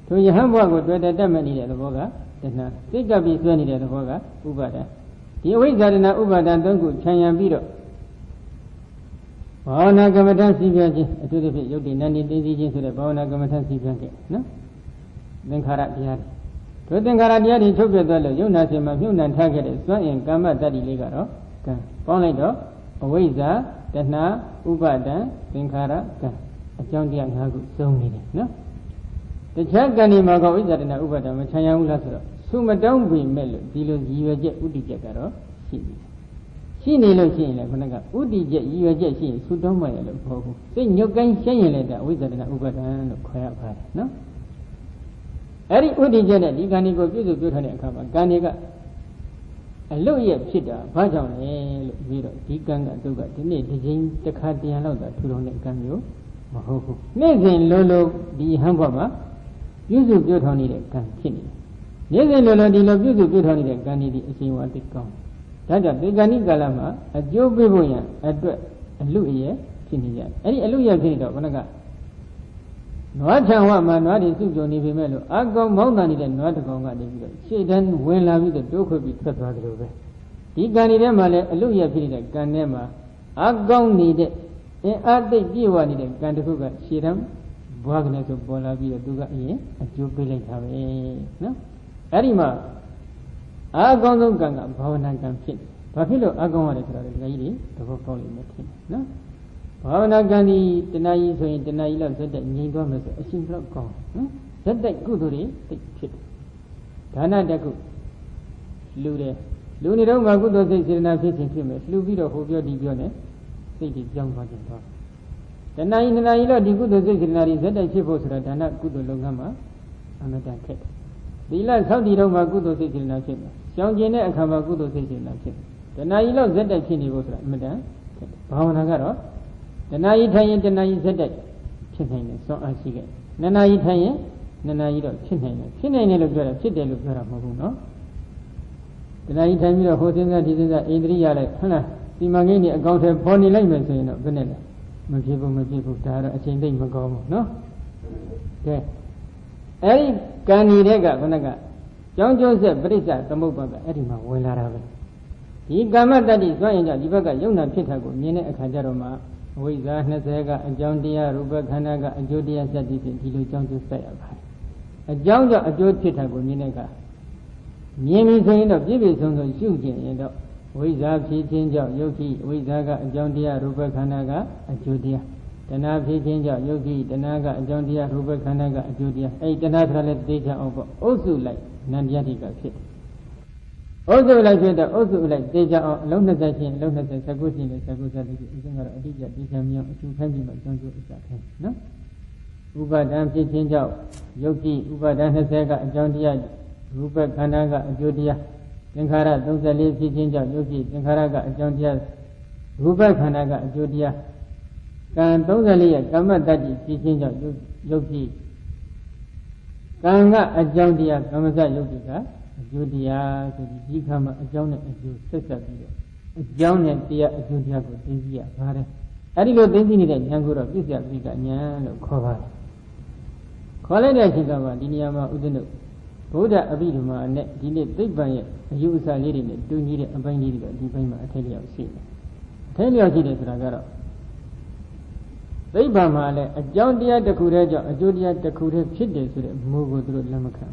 ထိုယဟန်ဘဝကိုတွေ့တဲ့တက်မဲ့နေတဲ့သဘောကတဏှာစိတ်ကပ်ပြီးဆွဲနေတဲ့သဘောကဥပါဒံဒီအဝိဇ္ဇာတနာဥပါဒံသုံးခုခြံရံပြီးတော့ဘာဝနာကမ္မဋ္ဌာန်းစီပြန်ခြင်းအထူးသဖြင့်ယုတ်တိနန္ဒီသိသိခြင်းဆိုတဲ့ဘာဝနာကမ္မဋ္ဌာန်းစီပြန်ခဲ့နော်သင်္ခါရတရားတွေဒုသင်္ခါရတရားတွေချုပ်ပြသွားလို့ယုံနာရှင်မှာမြုပ်နှံထားခဲ့တဲ့စွမ်းအင်ကာမတ္တိလေးကတော့ကံပေါင်းလိုက်တော့အဝိဇ္ဇာတဏှာဥပါဒံသင်္ခါရကံအကြောင်းတရား၅ခုစုံနေတယ်နော်တခြားကံဒီမှာကဝိဇ္ဇာတဏှာဥပါဒံမချမ်းရဘူးလားဆိုတော့သုမတောင်းပြီမဲ့လို့ဒီလိုရည်ရွယ်ချက်ဥတည်ချက်ကတော့ရှိနေလို့ရှိရင်လည်းခဏကဥတည်ချက်ရည်ရွယ်ချက်ရှိရင်သုတောင်းမှရလို့မဟုတ်ဘူးစိတ်ညုတ်ကိုင်းရှင်းရင်လည်းဒါဝိဇ္ဇာတဏှာဥပါဒံလို့ခေါ်ရပါတယ်နော်အဲ့ဒီဥဒိကျနဲ့ဒီကံဒီကိုပြုစုပြုထားတဲ့အခါမှာကံဒီကအလွတ်ရဲ့ဖြစ်တာဘာကြောင့်လဲလို့ပြီးတော့ဒီကံကသူကဒီနေ့ဒီချိန်တစ်ခါတရံလောက်သာထူထောင်တဲ့ကံမျိုးမဟုတ်ဘူးနေ့စဉ်လုံးလုံးဒီဟန်ဘဝမှာပြုစုပြုထောင်နေတဲ့ကံဖြစ်နေတယ်နေ့စဉ်လုံးလုံးဒီလိုပြုစုပြုထောင်နေတဲ့ကံဒီအရှင်ဝါတိကောင်းဒါကြောင့်ဒီကံဒီကာလမှာအကျိုးပေးဖို့ရန်အတွက်အလွတ်ရဲ့ဖြစ်နေကြတယ်အဲ့ဒီအလွတ်ရဲ့ဖြစ်တော့ဘုနကနွားချံဝမှာနွားတွေစုကြုံနေပေမဲ့လို့အကောင်မောင်းတန်နေတဲ့နွားတစ်ကောင်ကနေပြီးတော့ရှေ့တန်းဝင်လာပြီးတော့တိုးခွေပြီးထွက်သွားကြလို့ပဲဒီကံဒီထဲမှာလည်းအလုရဖြစ်နေတဲ့ကံထဲမှာအကောင်နေတဲ့အင်အားသိပ်ပြည့်ဝနေတဲ့ကံတစ်ခုကရှေ့တန်းဘွားကနေဆိုပေါ်လာပြီးတော့သူကအရင်အကျိုးပေးလိုက်တာပဲနော်အဲ့ဒီမှာအကောင်ဆုံးကံကဘာဝနာကံဖြစ်ဘာဖြစ်လို့အကောင်ရတယ်ဆိုတော့ဒီကကြီးတွေသဘောပေါက်လိမ့်မယ်ထင်တယ်နော်ဘာဝနာကံဒီတဏှာကြီးဆိုရင်တဏှာကြီးလောက်ဇက်တက်ငြိမ်သွားမယ်ဆိုအရှင်ဘလောက်ကောင်းနော်ဇက်တက်ကုသိုလ်တွေသိဖြစ်တယ်ဒါနတက်ကုလူတယ်လူနေတော့မှကုသိုလ်စိတ်စေတနာဖြစ်ခြင်းဖြစ်မယ်လှူပြီးတော့ဟိုပြောဒီပြောနဲ့စိတ်ကြီးကြောင်းသွားခြင်းသွားတဏှာကြီးလောက်ဒီကုသိုလ်စိတ်စေတနာတွေဇက်တက်ဖြစ်ဖို့ဆိုတာဒါနကုသိုလ်လုပ်ငန်းမှာအမှန်တန်ခက်တယ်ဒီလဆောက်တည်တော့မှကုသိုလ်စိတ်စေတနာဖြစ်မယ်ကြောင်းကျင်တဲ့အခါမှာကုသိုလ်စိတ်စေတနာဖြစ်တယ်တဏှာကြီးလောက်ဇက်တက်ဖြစ်နေဖို့ဆိုတာအမှန်တန်ခက်တယ်ဘာဝနာကတော့တဏှာကြီးထိုင်ရင်တဏှာကြီးဇက်တိုက်ဖြစ်နိုင်တယ်စွမ်းအားရှိခဲ့နဏှာကြီးထိုင်ရင်နဏှာကြီးတော့ဖြစ်နိုင်တယ်ဖြစ်နိုင်တယ်လို့ပြောတာဖြစ်တယ်လို့ပြောတာမဟုတ်ဘူးနော်တဏှာကြီးထိုင်ပြီးတော့ဟိုစဉ်းစားဒီစဉ်းစားဣန္ဒြိယလိုက်ဟုတ်လားဒီမငိမ့်နေအကောင့်ထဲပေါ်နေလိုက်မယ်ဆိုရင်တော့ဘယ်နဲ့လဲမဖြစ်ဘူးဒါကတော့အချိန်သိမ့်မကောင်းဘူးနော်ကဲအဲ့ဒီကံဒီတဲ့ကခဏကကြောင်းကျိုးဆက်ပြိဿသမုပ္ပါကအဲ့ဒီမှာဝင်လာတာပဲဒီကာမတ္တိစွန့်ရင်ကြောင့်ဒီဘက်ကယုံနာဖြစ်တာကိုမြင်တဲ့အခါကျတော့မှဝိဇ္ဇာ20ကအကြောင်းတရားရူပခန္ဓာကအကျိုးတရားစသဖြင့်ဒီလိုကြောင်းကျိုးဆက်ရပါတယ်အကြောင်းကြောင့်အကျိုးဖြစ်တာကိုမြင်တဲ့အခါမြင်ပြီဆိုရင်တော့ပြည့်ပြည့်စုံစုံရှုကျင်ရင်တော့ဝိဇ္ဇာဖြစ်ခြင်းကြောင့်ယုတ်တိဝိဇ္ဇာကအကြောင်းတရားရူပခန္ဓာကအကျိုးတရားတဏှာဖြစ်ခြင်းကြောင့်ယုတ်တိတဏှာကအကြောင်းတရားရူပခန္ဓာကအကျိုးတရားအဲ့ဒီတဏှာဆိုတာလည်းသိချအောင်ပေါ့အုပ်စုလိုက်နန္တရားတိကဖြစ်အုပ်စုလိုက်ဖြစ်တော့အုပ်စုလိုက်သိကြအောင်အလုံး20ရှင်အလုံး20 19ရှင်နဲ့19ဆက်ပြီးအစဉ်ကတော့အတိအကျသိချင်မြောင်အထူးခိုင်းပြီးမှကြောင်းကျိုးအစခိုင်းနော်ဥပါဒံဖြစ်ခြင်းကြောင့်ယုတ်တိဥပါဒံ20ကအကြောင်းတရားရူပခန္ဓာကအကျိုးတရားသင်္ခါရ34ဖြစ်ခြင်းကြောင့်ယုတ်တိသင်္ခါရကအကြောင်းတရားရူပခန္ဓာကအကျိုးတရားကံ34ရဲ့ကမ္မတ္တိဖြစ်ခြင်းကြောင့်ယုတ်တိကံကအကြောင်းတရားကမ္မစယုတ်တိကအကျိုးတရားဆိုပြီးဒီခါမှာအကြောင်းနဲ့အကျိုးဆက်ဆက်ပြီးတော့ ကြောင်းနဲ့တရားအကျိုးတရားကိုသိကြရပါတယ်အဲဒီလိုသိသိနေတဲ့ဉာဏ်ကိုတော့ပြည့်စုံပြီကဉာဏ်လို့ခေါ်ပါတယ်ခေါ်လိုက်တဲ့အချိန်ကမှဒီနေရာမှာဥဒ္ဒနုဗုဒ္ဓအဘိဓမ္မာနဲ့ဒီနေ့သိပ္ပံရဲ့အယူအဆလေးတွေနဲ့တူညီတဲ့အပိုင်းလေးတွေတော့ဒီပိုင်းမှာအထက်လျောက်ရှိတယ်အထက်လျောက်ရှိတယ်ဆိုတာကတော့သိပ္ပံမှာလည်းအကြောင်းတရားတစ်ခုတည်းကြောင့်အကျိုးတရားတစ်ခုတည်းဖြစ်တယ်ဆိုတဲ့မူကိုသူတို့လက်မခံ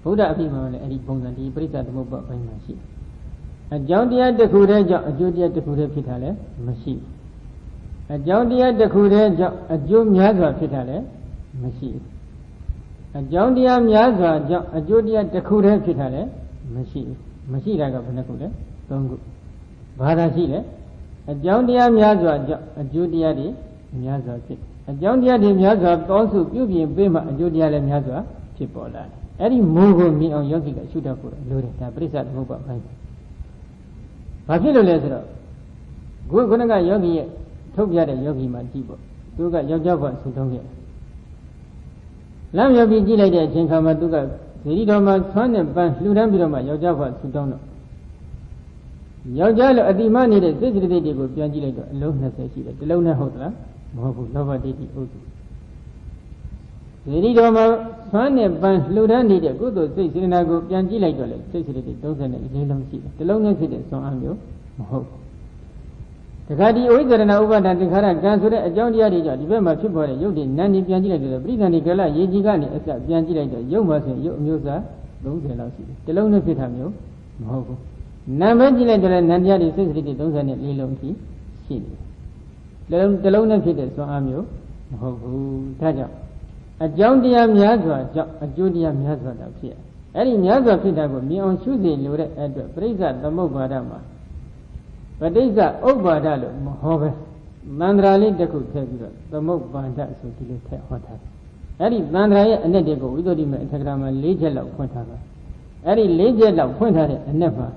ဗုဒ္ဓအဘိဓမ္မာလည်းအဲ့ဒီပုံစံဒီပရိစ္ဆသမုပ္ပါဒ်ပိုင်းမှာရှိအကြောင်းတရားတစ်ခုတည်းကြောင့်အကျိုးတရားတစ်ခုတည်းဖြစ်တာလည်းမရှိအကြောင်းတရားတစ်ခုတည်းကြောင့်အကျိုးများစွာဖြစ်တာလည်းမရှိအကြောင်းတရားများစွာကြောင့်အကျိုးတရားတစ်ခုတည်းဖြစ်တာလည်းမရှိတာကဘယ်နှခုလဲ၃ခုဘာသာရှိလဲအကြောင်းတရားများစွာကြောင့်အကျိုးတရားတွေများစွာဖြစ်အကြောင်းတရားတွေများစွာပေါင်းစုပြုပြင်ပေးမှအကျိုးတရားလည်းများစွာဖြစ်ပေါ်လာတယ်အဲ့ဒီမူကိုမြင်အောင်ယောဂီကရှုတတ်ဖို့လိုတယ်ဒါပရိစ္ဆသမုပ္ပါဒ်ပိုင်းဘာဖြစ်လို့လဲဆိုတော့ခုနကယောဂီရဲ့ထုတ်ပြတဲ့ယောဂီမှာကြည့်ပေါ့သူကယောက်ျားဘဝဆူတောင်းခဲ့လမ်းယောဂီကြည့်လိုက်တဲ့အချိန်ခါမှာသူကဇေဒီတော်မှာဆွမ်းနဲ့ပန်းလှူဒန်းပြီးတော့မှယောက်ျားဘဝဆူတောင်းတော့ယောက်ျားလိုအတိမနေတဲ့စိတ်စိတ္တိတွေကိုပြန်ကြည့်လိုက်တော့အလုံး20ရှိတယ်တစ်လုံးနဲ့ဟုတ်သလားမဟုတ်ဘူးလောဘဒိဋ္ဌိဥဒ္ဒဇေဒီတော်မှာဆွမ်းနဲ့ပန်းလှူဒန်းနေတဲ့ကုသိုလ်စိတ်စေတနာကိုပြန်ကြည့်လိုက်တော့လေစိတ်စိတ္တိ34လုံးရှိတယ်တစ်လုံးနဲ့ဖြစ်တဲ့ဆွမ်းအားမျိုးမဟုတ်ဘူးတခါဒီအဝိဇ္ဇရဏဥပါဒံသင်္ခါရကံဆိုတဲ့အကြောင်းတရားတွေကြောင့်ဒီဘက်မှာဖြစ်ပေါ်တဲ့ရုပ်တွေနာမ်တွေပြန်ကြည့်လိုက်တော့ပရိသန္တိကလရေကြီးကနေအစပြန်ကြည့်လိုက်တော့ရုပ်မှာဆိုရင်ရုပ်အမျိုးအစား30လောက်ရှိတယ်တစ်လုံးနဲ့ဖြစ်တာမျိုးမဟုတ်ဘူးနာမ်ပဲကြည့်လိုက်တော့လည်းနာမ်တရားတွေစိတ်စိတ္တိ34လုံးရှိတယ်တစ်လုံးနဲ့ဖြစ်တဲ့ဆွမ်းအားမျိုးမဟုတ်ဘူးဒါကြောင့်အကြောင်းတရားများစွာကြောင့်အကျိုးတရားများစွာတာဖြစ်အဲ့ဒီများစွာဖြစ်တာကိုမြင်အောင်ရှုစေလိုတဲ့အတွက်ပရိစ္ဆသမုပ္ပါဒမှာပဋိစ္စဥပ္ပါဒလို့မဟောပဲသန္တရာလေးတစ်ခုထည့်ပြီးတော့သမုပ္ပါဒဆိုဒီလိုထည့်ဟောထားတယ်အဲ့ဒီသန္တရာရဲ့အ내တွေကိုဝိသုဒ္ဓိမေအထက်ကရာမှာ၄ချက်လောက်ဖွင့်ထားတာအဲ့ဒီ၄ချက်လောက်ဖွင့်ထားတဲ့အ내မှာ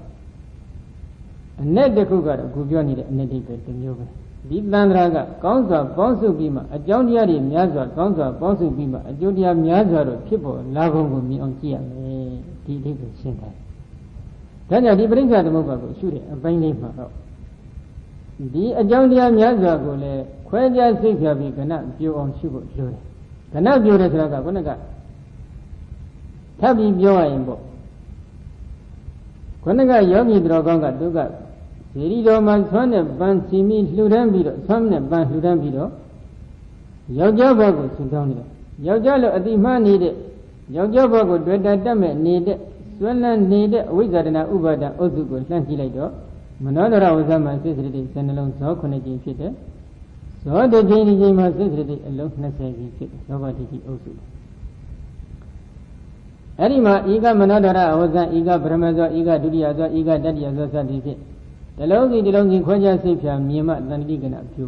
အ내တစ်ခုကတော့ခုပြောနေတဲ့အ내တွေပဲတစ်မျိုးပဲဒီသန္တရာကကောင်းစွာပေါင်းစုပြီးမှအကြောင်းတရားတွေများစွာကောင်းစွာပေါင်းစုပြီးမှအကျိုးတရားများစွာတော့ဖြစ်ပေါ်လာပုံကိုမြင်အောင်ကြည့်ရမယ်ဒီအဓိပ္ပာယ်ရှင်းတယ်ဒါကြောင့်ဒီပရိစ္ဆသမုပ္ပါဒ်ကိုရှုတဲ့အပိုင်းလေးမှာတော့ဒီအကြောင်းတရားများစွာကိုလည်းခွဲခြားစိတ်ဖြာပြီးကဏပြိုအောင်ရှုဖို့လိုတယ်ကဏပြိုတယ်ဆိုတာကခုနကထပ်ပြီးပြောရရင်ပေါ့ခုနကယောဂီတော်ကောင်းကသူကဇေဒီတော်မှာဆွမ်းနဲ့ပန်းစီမိလှူဒန်းပြီးတော့ဆွမ်းနဲ့ပန်းလှူဒန်းပြီးတော့ယောက်ျားဘဝကိုဆူတောင်းနေတယ်ယောက်ျားလိုအတိမနေတဲ့ယောက်ျားဘဝကိုတွေ့တာတက်မဲ့နေတဲ့ဆွမ်းလန်းနေတဲ့အဝိဇ္ဇာတနာဥပါဒအုပ်စုကိုလှမ်းကြည့်လိုက်တော့မနောဒရဝဇ္ဇမှာစိတ်စိတ္တိ12လုံးဇော9ကြိမ်ဖြစ်တယ်ဇောတစ်ကြိမ်ဒီကြိမ်မှာစိတ်စိတ္တိအလုံး20ကြီးဖြစ်တယ်လောဘဒိဋ္ဌိအုပ်စုအဲ့ဒီမှာဤကမနောဒရဝဇ္ဇဤကဗရမဇောဤကဒုတိယဇောဤကတတိယဇောစသည်ဖြင့်တလုံးစီခွဲခြားစိတ်ဖြာမြင်မှတဏှတိကဏပြု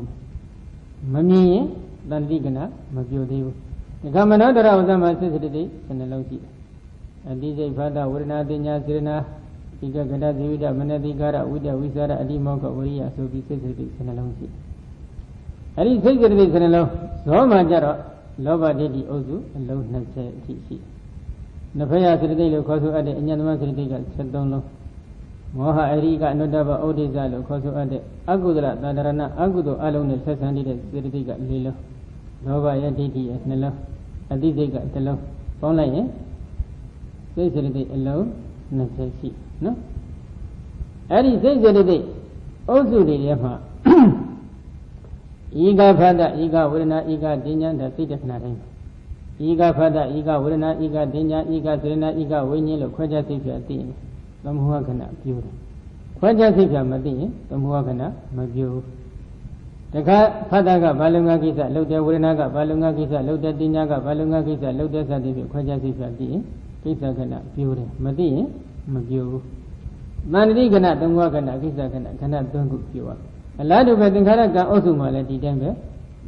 မမြင်ရင်တဏှတိကဏမပြုသေးဘူးဒီကမနောဒရဝဇ္ဇမှာစိတ်စိတ္တိ12လုံးရှိတယ်အတိစိတ်ဖတ်ဝေဒနာတင်ညာစေရနာဒီကကတဇိဝိဒမနတိကာရဝိတဝိသရအတိမောကဝရိယဆိုပြီးစိတ်စိတ္တိ12လုံးရှိအဲ့ဒီစိတ်စိတ္တိ12လုံးဇောမှာကြတော့လောဘဒိဋ္ဌိအုပ်စုအလုံး20အထိရှိနဖယစိတ္တိလို့ခေါ်ဆိုအပ်တဲ့အညတမစိတ္တိက73လုံးမောဟအရိကအနုတ္တဘဩဒိဇလို့ခေါ်ဆိုအပ်တဲ့အကုသလသန္တရဏအကုသိုလ်အလုံးနဲ့ဆက်ဆံနေတဲ့စိတ္တိက4လုံးလောဘရဲ့ဒိဋ္ဌိရဲ့2လုံးအတိစိတ်က1လုံးပေါင်းလိုက်ရင်စိတ်စိတ္တိအလုံး20ရှိနော်အဲ့ဒီစိတ်စိတ္တိအုပ်စုတွေထဲမှာဤကဖတ်တဤကဝေဒနာဤကတင်ညာဒါစိတ်တခဏတိုင်းဤကဖတ်တဤကဝေဒနာဤကတင်ညာဤကစေရနာဤကဝိညာဉ်လို့ခွဲခြားစိတ်ဖြာသိရင်သမုဟခဏပြုတယ်ခွဲခြားစိတ်ဖြာမသိရင်သမုဟခဏမပြုတခါဖတ်တကဘာလုံငါကိစ္စလှုပ်တဲ့ဝေဒနာကဘာလုံငါကိစ္စလှုပ်တဲ့တင်ညာကဘာလုံငါကိစ္စလှုပ်တဲ့စသည်ဖြင့်ခွဲခြားစိတ်ဖြာသိရင်ကိစ္စခဏပြုတယ်မသိရင်မပြုဘူးသန္တိကဏသမုဟခဏကိစ္စခဏခဏ3ခုပြုရအလားတူပဲသင်္ခါရကံအုပ်စုမှာလည်းဒီတိုင်းပဲ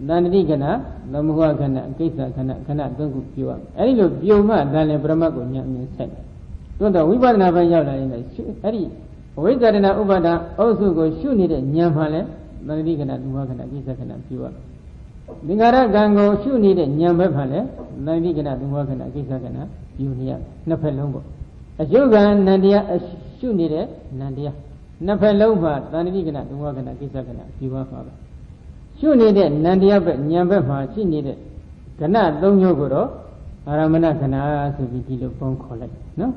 သန္တိကဏသမုဟခဏကိစ္စခဏခဏ3ခုပြုရအဲဒီလိုပြုမှဒါလည်းပရမတ်ကိုဉာဏ်အမြင်ဆက်တယ်သို့တော့ဝိပဿနာပိုင်းရောက်လာရင်လည်းအဲ့ဒီအဝိဇ္ဇာတနာဥပါဒအုပ်စုကိုရှုနေတဲ့ဉာဏ်မှလည်းသန္တိကဏသမုဟခဏကိစ္စခဏပြုရသင်္ခါရကံကိုရှုနေတဲ့ဉာဏ်ဘက်မှလည်းသန္တိကဏသမုဟခဏကိစ္စခဏပြုနေရနှစ်ဖက်လုံးပေါ့အရှုကံနန္တရားရှုနေတဲ့နန္တရား Napalova, Tanigana, Wagana, Kisagana, Kiwafaba. She needed Nandia, Nyamba, she needed Gana, don't you go, Aramana Gana, so we did a phone call. No?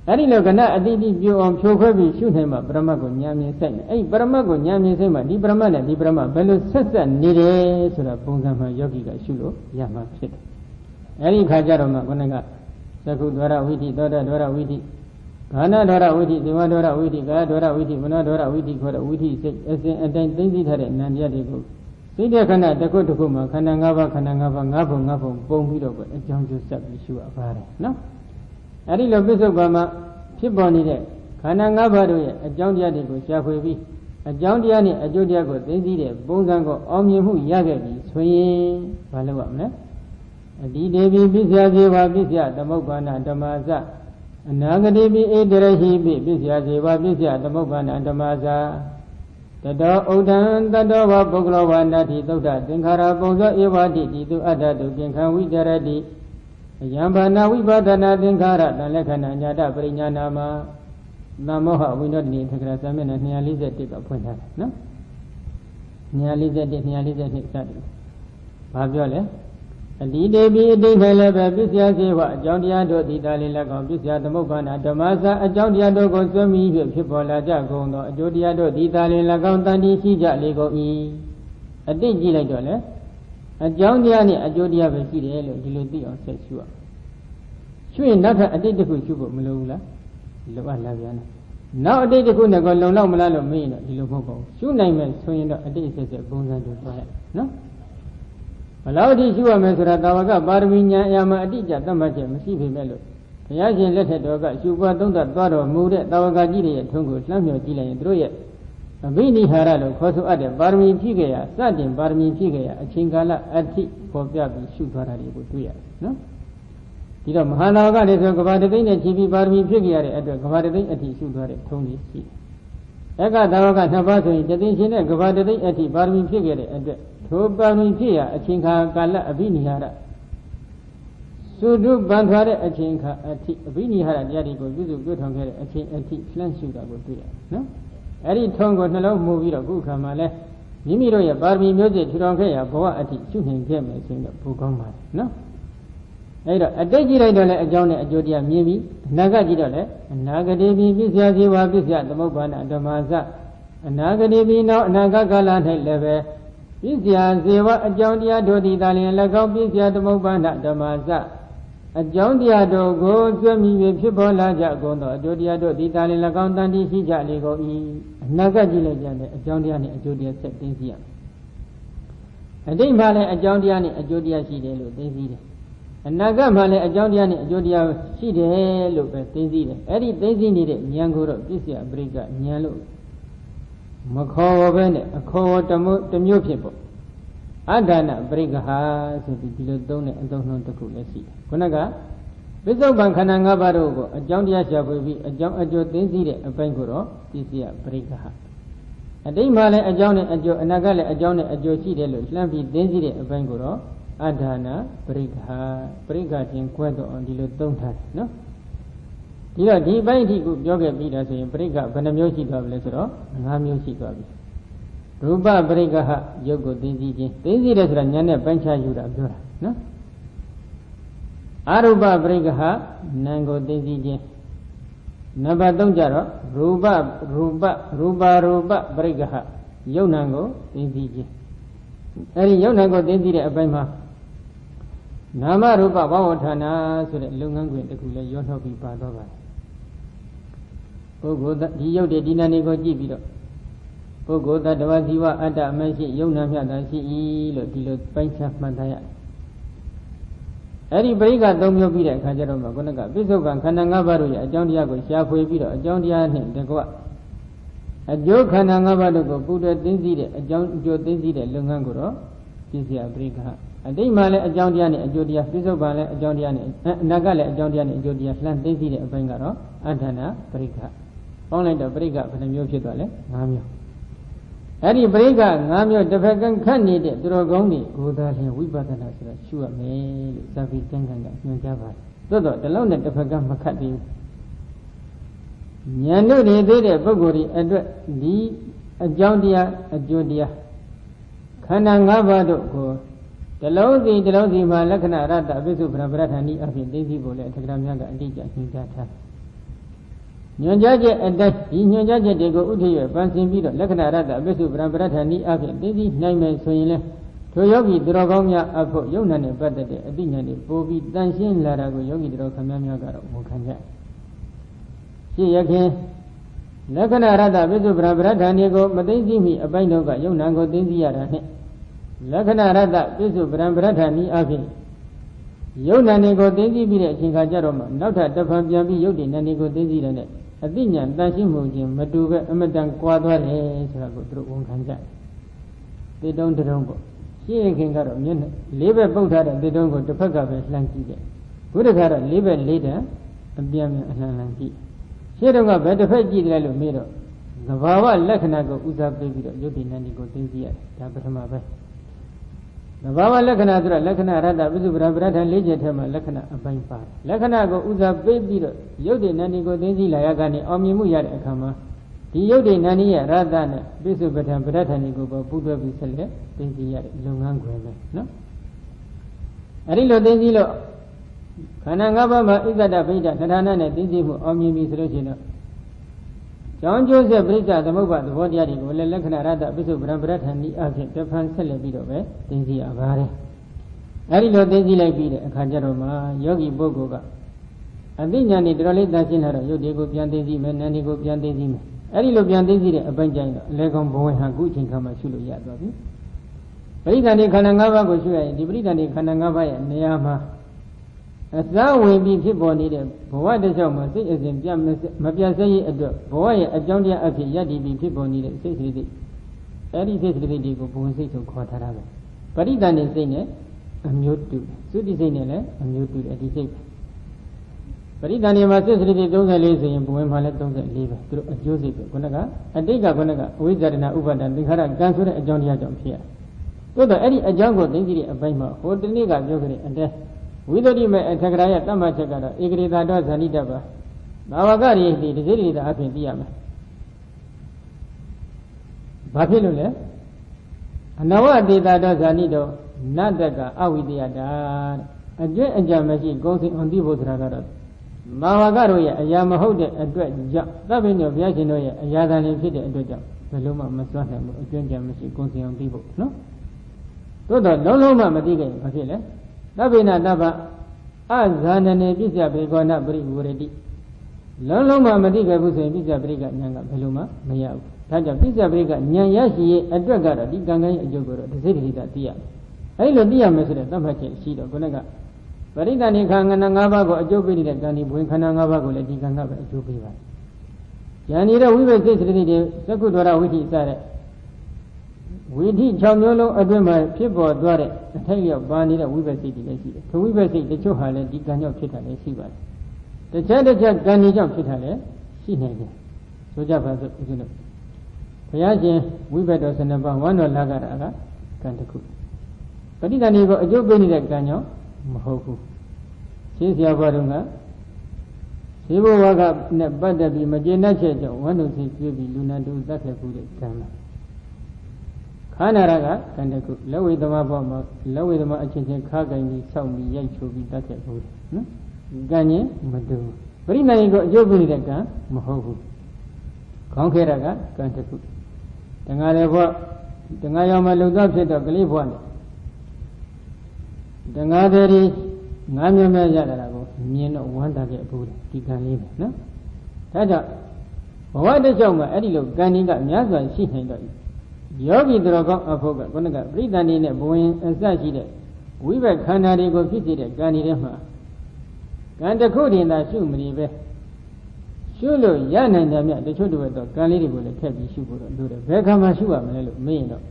I didn't know I did view on Chokabi, shoot him up, Brahmago, Yami said, Hey, Brahmago, Yami Sema, Di Brahmana, Di Brahma, Bello Sessa, needed, so that Bongama Yogiga, Shulo, Yama said. Any Kajaroma, Gonaga, Sakudara Witi, Dora Witi, Gana Dora Witi, Dimadora Witi, Gadora Witi, Manadora Witi, Kora Witi, and then things had it, Nandia de Go. Sidia Kana, Dakota Kuma, Kanangava, Napo, Bombido, and John Joseph, Yeshua, no? I didn't know Bishop Bama, Chiponi, Kanangava, a John Diadigo, Shafi, a John Diani, a Jodiago, Desi, Bongango, Omihu, Yagadi, Swing, Palawam, Di Devi Bizia, Bizia, the Mobana, the Maza, and Nagadibi, Ederahi, Bizia, Bizia, the Mobana, the Maza, the dog Odan, the dog Boglova, Nati, Doda, Dinkara, Boza, Evadi, to Ada, to Dinkan, we Deradi, Yambana, we Badana, Dinkara, the Lekana, Yada, Brinyanama, Namoha, we not need to Grasamen and nearly the tip of Punta, no? Nearly the study. Paviole. Di Devi, Dingle, Bizia, Jondia, the Dalila, Bizia, the Mobana, the Maza, a Jondia, Gozomi, Pipola, Jagono, Jodia, the Dalila, Gandani, Sija, Lego E. A Digi Ladole, a Jondiani, a Jodia, Vesile, Diludi or Sexua. Showing not a identical Shubo Malula, Lova Laviana. Now a day the Kuna go long Malalo Main, Dilobo. Soon I may swing a day says a bones and no? Allow this you a Mesra Davaga, Barminia, Yama Adija, Damaja, Masifi Melo. Yajin let it over, Suba don't that daughter moved it, Davaga Giri, Tungo, Slamio, Gila, and Droya. A Bini Haralo, Kosu Ada, Barmi Pigaya, Sadin, Barmi Pigaya, a Chingala, Ati, for Yabi, Shuparari, Butuya. No? Did a Mahanaga is a Gavadin and TV Barmi Pigaya at the Gavadin Ati Shupari, Tony C. Ega Davaga Nabato, the Dinshin, Gavadin Ati, Barmi Pigaya at the Barmi Pia, a Chinka Gala, a Binihara. Sudu Bandhare, a Chinka, a Binihara, Yadigo, good on her, a Chin, Flan Sugar, no? Eri Tongo, no movie of Bukamale, Nimiro, Barmi music, Chirongaya, Boa, Ati, shooting game, and sing the Bukama, no? A Deji Redole, a Johnny, a Jodia, Mimi, Nagadidole, and Nagadevi, Bizia, Bizia, the Mobana, the Maza, and Nagadevi, no, Nagagalan, Leve. Bizia, Zewa, a Jondia, Dodi, Dalian, Lago, Bizia, the Mobana, the Maza. A Jondia, go, Jami, Pibola, Jagono, a Jodia, Dodi, Dalian, Lago, Dandi, Hija, Lego, Nagajilan, a Jondiani, a Jodia, set Dizia. A Dimale, a Jondiani, a Jodia, Sidelo, Dizia. A Nagamale, a Jondiani, a Jodia, Sidelo, Dizia. Eddie Daisy needed, Nyanguro, Bizia, Briga, Nyalo. Mako Bene, a co the new people. Adana, Brigaha, said the Dilodone, and don't know the Kulesi. Kunaga, Bizo Bankananga Barogo, a Jondia Shabu, a John Ajo Denzide, a Banguro, this year, Brigaha. A Dimale, a John, a Jo, a Nagale, a John, a Joshi, Lampi, Denzide, a Banguro, Adana, Brigaha, Brigat in Quado on Dilodone, no? Dila di by the good yoga leaders in Briga, Banamoshi of Lesero, and Hamushi of Ruba Brigaha, Yogo Dinzi, Dinzi Resranyana, Bancha Yura, no? Aruba Brigaha, Nango Dinzi, Nabadonjaro, Ruba Brigaha, Yonango, Dinzi. Eri Yonango Dinzi Abema. Nama Ruba Wawatana, so that Lungan the Kula Yonobi Padova. Pogo that the Dina Nego Gibido. Pogo that the Waziwa Ada Mashi Yonamia, the CE, Lotilo, Pancha Mandaya. Eri Briga Domio Bida, Kajaroma, Gonaga, Bisogan, Kanangabaru, a John Diago, Shafu Bido, a John Dian, the Goa. A Joe Kanangabago, Buddha Dinzide, a John Joe Dinzide, Lunganguro, Kizia Briga. A day male, a Jondiani, a Jodia, Bisobale, a Jondiani, Nagale, a Jondiani, Jodia, Flan, Dinzide, a Bangaro, Adana, Briga. Only the Briga for the Mutidale, Namio. Eddie Briga, Namio, the Vegan candidate, Drogoni, Goda, we button us, sure, me, Savi Tanganga, no Java. Dodo, the lone at the Vegan Macati. ဉာဏ်တို့နေသေးတဲ့ပုဂ္ဂိုလ်တွေအတွက်ဒီအကြောင်းတရားအကျိုးတရားခန္ဓာ၅ပါးတို့ကိုတလုံးစီမှာလက္ခဏာရတ္တပိစုပရပရဌာနိအဖြစ်သိသိဖို့လည်းအထက်ကရာများကအတိအကျညွှန်ကြားထားညွှန်ကြားချက်အတိုင်းဒီညွှန်ကြားချက်တွေကိုဥထည့်ရပန်းဆင်ပြီးတော့လက္ခဏာရတ္တပိစုပရပရဌာနိအဖြစ်သိသိနိုင်မယ်ဆိုရင်လည်းထိုယောဂီသူတော်ကောင်းများအဖို့ယုံနာနဲ့ပတ်သက်တဲ့အသိဉာဏ်တွေပိုပြီးတန်ရှင်းလာတာကိုယောဂီသူတော်ခမည်းများကတော့ဝန်ခံကြရှိရခင်လက္ခဏာရတ္တပိစုပရပရဌာနိကိုမသိသိမိအပိုင်းတို့ကယုံနာကိုသိသိရတာနဲ့လက္ခဏာရတ္တပိစုပရပရဌာနိအဖြစ်ယုံနာကိုသိသိပြီးတဲ့အချိန်ခါကျတော့မှနောက်ထပ်တစ်ဖန်ပြန်ပြီးယုတ်တိနာနေကိုသိသိတယ်နဲ့အသိဉာဏ်တန်ရှင်းမှုချင်းမတူပဲအမတန်ကွာသွားတယ်ဆိုတာကိုသူတို့ဝန်ခံကြတယ်သေတုံးတုံးပေါ့ရှိရခင်ကတော့မျက်နှာလေးဘက်ပုတ်ထားတဲ့သေတုံးကိုတစ်ဖက်ကပဲလှမ်းကြည့်တယ်ခုတခါတော့လေးဘက်လေးတန်အပြန်ပြန်အလှမ်းလှမ်းကြည့်ရှင်းတော့ကဘယ်တစ်ဖက်ကြည့်တယ်လို့မေးတော့သဘာဝလက္ခဏာကိုဥစားပေးပြီးတော့ယုတ်တိနာနေကိုသိသိရတယ်ဒါပထမပဲသဘာဝလက္ခဏာဆိုတော့လက္ခဏာရတ္တပိစုပရပရဌာန်၄ချက်ထဲမှာလက္ခဏာအပိုင်းပါတယ်လက္ခဏာကိုဥစားပေးပြီးတော့ယုတ်တိနာနေကိုသိသိလာရကနေအောင်မြင်မှုရတဲ့အခါမှာဒီယုတ်တိနာနေရဲ့ရတ္တနဲ့ပိစုပဋ္ဌာန်ပဋ္ဌာန်ကိုပူးတွဲပြီးဆက်လက်သိသိရတဲ့လုပ်ငန်းခွင်ပဲနော်အဲဒီလိုသိသိလို့ခန္ဓာ၅ပါးမှာဣဇဒဗိဒ္ဓဌာနနဲ့သိသိမှုအောင်မြင်ပြီဆိုလို့ရှိရင်တော့ကြောင်းကျိုးဆက်ပရိစ္ဆသမုပ္ပါသဘောတရားတွေကိုလည်းလက္ခဏာရတ္တပိစုပရပရဌာန်ဤအဖြစ်တဖန်ဆက်လက်ပြီးတော့ပဲသိသိရပါတယ်အဲဒီလိုသိသိလိုက်ပြီးတဲ့အခါကျတော့မှယောဂီပုဂ္ဂိုလ်ကအသိဉာဏ်နဲ့တော်တော်လေးတန်ရှင်းလာတော့ယုတ်တွေကိုပြန်သိသိမယ်နာမ်တွေကိုပြန်သိသိမယ်အဲဒီလိုပြန်သိသိတဲ့အပိုင်းကျရင်တော့အလေကောင်ဘဝဟာခုအချိန်ခါမှရှုလို့ရသွားပြီပရိစ္ဆာန်ဒီခန္ဓာ၅ပါးကိုရှုရရင်ဒီပရိစ္ဆာန်ဒီခန္ဓာ၅ပါးရဲ့နေရာမှာအစဝင်ပြီးဖြစ်ပေါ်နေတဲ့ဘဝတစ်လျှောက်မှာစိတ်အစဉ်မပြတ်စဲရေးအတွက်ဘဝရဲ့အကြောင်းတရားအဖြစ်ယက်တည်ပြီးဖြစ်ပေါ်နေတဲ့စိတ်စိတ်အဲဒီစိတ်စိတ်တွေကိုဘဝင်စိတ်ဆိုခေါ်ထားတာပဲပရိသန္တိစိတ်နဲ့အမျိုးတူသုတိစိတ်နဲ့လည်းအမျိုးတူတယ်ဒီစိတ်ပရိသန္တိမှာစိတ်စိတ်34ဆိုရင်ဘဝင်မှာလည်း34ပဲသူတို့အကျိုးစိတ်ပဲခုနကအတိတ်ကခုနကအဝိဇ္ဇာတနာဥပါဒံသင်္ခါရကံဆိုတဲ့အကြောင်းတရားကြောင့်ဖြစ်ရသို့တော့အဲ့ဒီအကြောင်းကိုသိသိတဲ့အပိုင်းမှာဟိုတနေ့ကပြောခဲ့တဲ့အတဲဝိသုဒ္ဓိမေအထက်ကရာရဲ့တမ္မချက်ကတော့ဧကရိတာတော်ဇာနိတ္တပါဘာဝကရိတိတစိရိတာအဖြစ်သိရမယ်ဘာဖြစ်လို့လဲအနဝတေတာတော်ဇာနိတော်နတ္တကအဝိတယတာအကျင့်အကြံမရှိဂုံးစင်အံတိဖို့ဆိုတာကတော့ဘာဝကတို့ရဲ့အရာမဟုတ်တဲ့အတွက်ကြောင့်သဗ္ဗညောဘုရားရှင်တို့ရဲ့အရာတန်လေးဖြစ်တဲ့အတွက်ကြောင့်ဘယ်လိုမှမစွမ်းနိုင်ဘူးအကျင့်ကြံမရှိဂုံးစင်အောင်သိဖို့နော်သို့တော့လုံးလုံးမှမသိခဲ့ရင်ဘာဖြစ်လဲသဗ္ဗေနတဗ္ဗအဇာနနေပစ္စယပရိကောဏပရိဝရတိလုံးလုံးမှမသိခဲ့ဘူးဆိုရင်ပစ္စယပရိကဉာဏ်ကဘယ်လိုမှမရဘူးဒါကြောင့်ပစ္စယပရိကဉာဏ်ရရှိရဲ့အတွက်ကတော့ဒီကံကံရဲ့အကျိုးကိုတော့တစ်စိတ်တစ်စိတ်သိရမယ်အဲဒီလိုသိရမယ်ဆိုတဲ့သတ်မှတ်ချက်ရှိတော့ခုနကပရိသန္တိခန္ဓာ၅ပါးကိုအကျိုးပေးနေတဲ့ကံဒီဘဝင်ခန္ဓာ၅ပါးကိုလည်းဒီကံကပဲအကျိုးပေးပါတယ်ဉာဏ်နေတဲ့ဝိပဿစိတ်စိတ်တွေသက္ကုဒ္ဒရဝိထိစတဲ့ဝိထိ6မျိုးလုံးအတွင်းမှာဖြစ်ပေါ်သွားတဲ့အထိုက်လျောက်ပါနေတဲ့ဝိပဿစိတ်တွေလည်းရှိတယ်ထိုဝိပဿစိတ်တချို့ဟာလည်းဒီကံကြောင့်ဖြစ်တာလည်းရှိပါတယ်တခြားကံဒီကြောင့်ဖြစ်တာလည်းရှိနေတယ်ဆိုကြပါစို့ဦးဇင်းတို့ဘုရားရှင်ဝိပဿနာ12ပါးဝမ်းတော်လာကြတာကကံတစ်ခုပဋိသန္ဓေကိုအကျိုးပေးနေတဲ့ကံကြောင့်မဟုတ်ဘူးရှင်းစရာဘာတုန်းကဇေဘဝကနဲ့ပတ်သက်ပြီးမကျေနပ်ချက်ကြောင့်ဝမ်းတော်စိတ်ပြည့်ပြီးလူနာတူသတ်ခဲ့မှုတဲ့ကံမှာခန္ဓာရကကံတခုလက်ဝိသမဘောမှာလက်ဝိသမအချင်းချင်းခါကင်ပြီးဆောက်ပြီးရိုက်ချိုးပြီးတတ်ခဲ့ဘူးနော်ကံချင်းမတူပရိနိဗ္ဗာန်ကိုအကျိုးပေးတဲ့ကံမဟုတ်ဘူးခေါင်းခဲရကကံတခုတငါလည်းဘောတငါရောင်မလုံသွားဖြစ်တော့ကလေးဘွားနဲ့တငါတည်းငါးမြဲမြဲရလာတာကိုမြင်တော့ဝမ်းသာခဲ့ဘူးဒီကံလေးပဲနော်ဒါကြောင့်ဘဝတစ်လျှောက်မှာအဲ့ဒီလိုကံကြီးကများစွာရှိနေတော့ယောဂီသူတော်ကောင်းအဖို့ကခုနကပရိသန္တိနဲ့ဘဝင်အစရှိတဲ့ဝိဘက်ခန္ဓာတွေကိုဖြစ်စေတဲ့ကံဒီထဲမှာကံတစ်ခုတည်းသာရှုမနေပဲရှုလို့ရနိုင်တယ်မြတ်တချို့တွေတော့ကံလေးတွေကိုလည်းထည့်ပြီးရှုဖို့တော့လိုတယ်ဘယ်ခါမှရှုရမလဲလို့မေးရင်တော့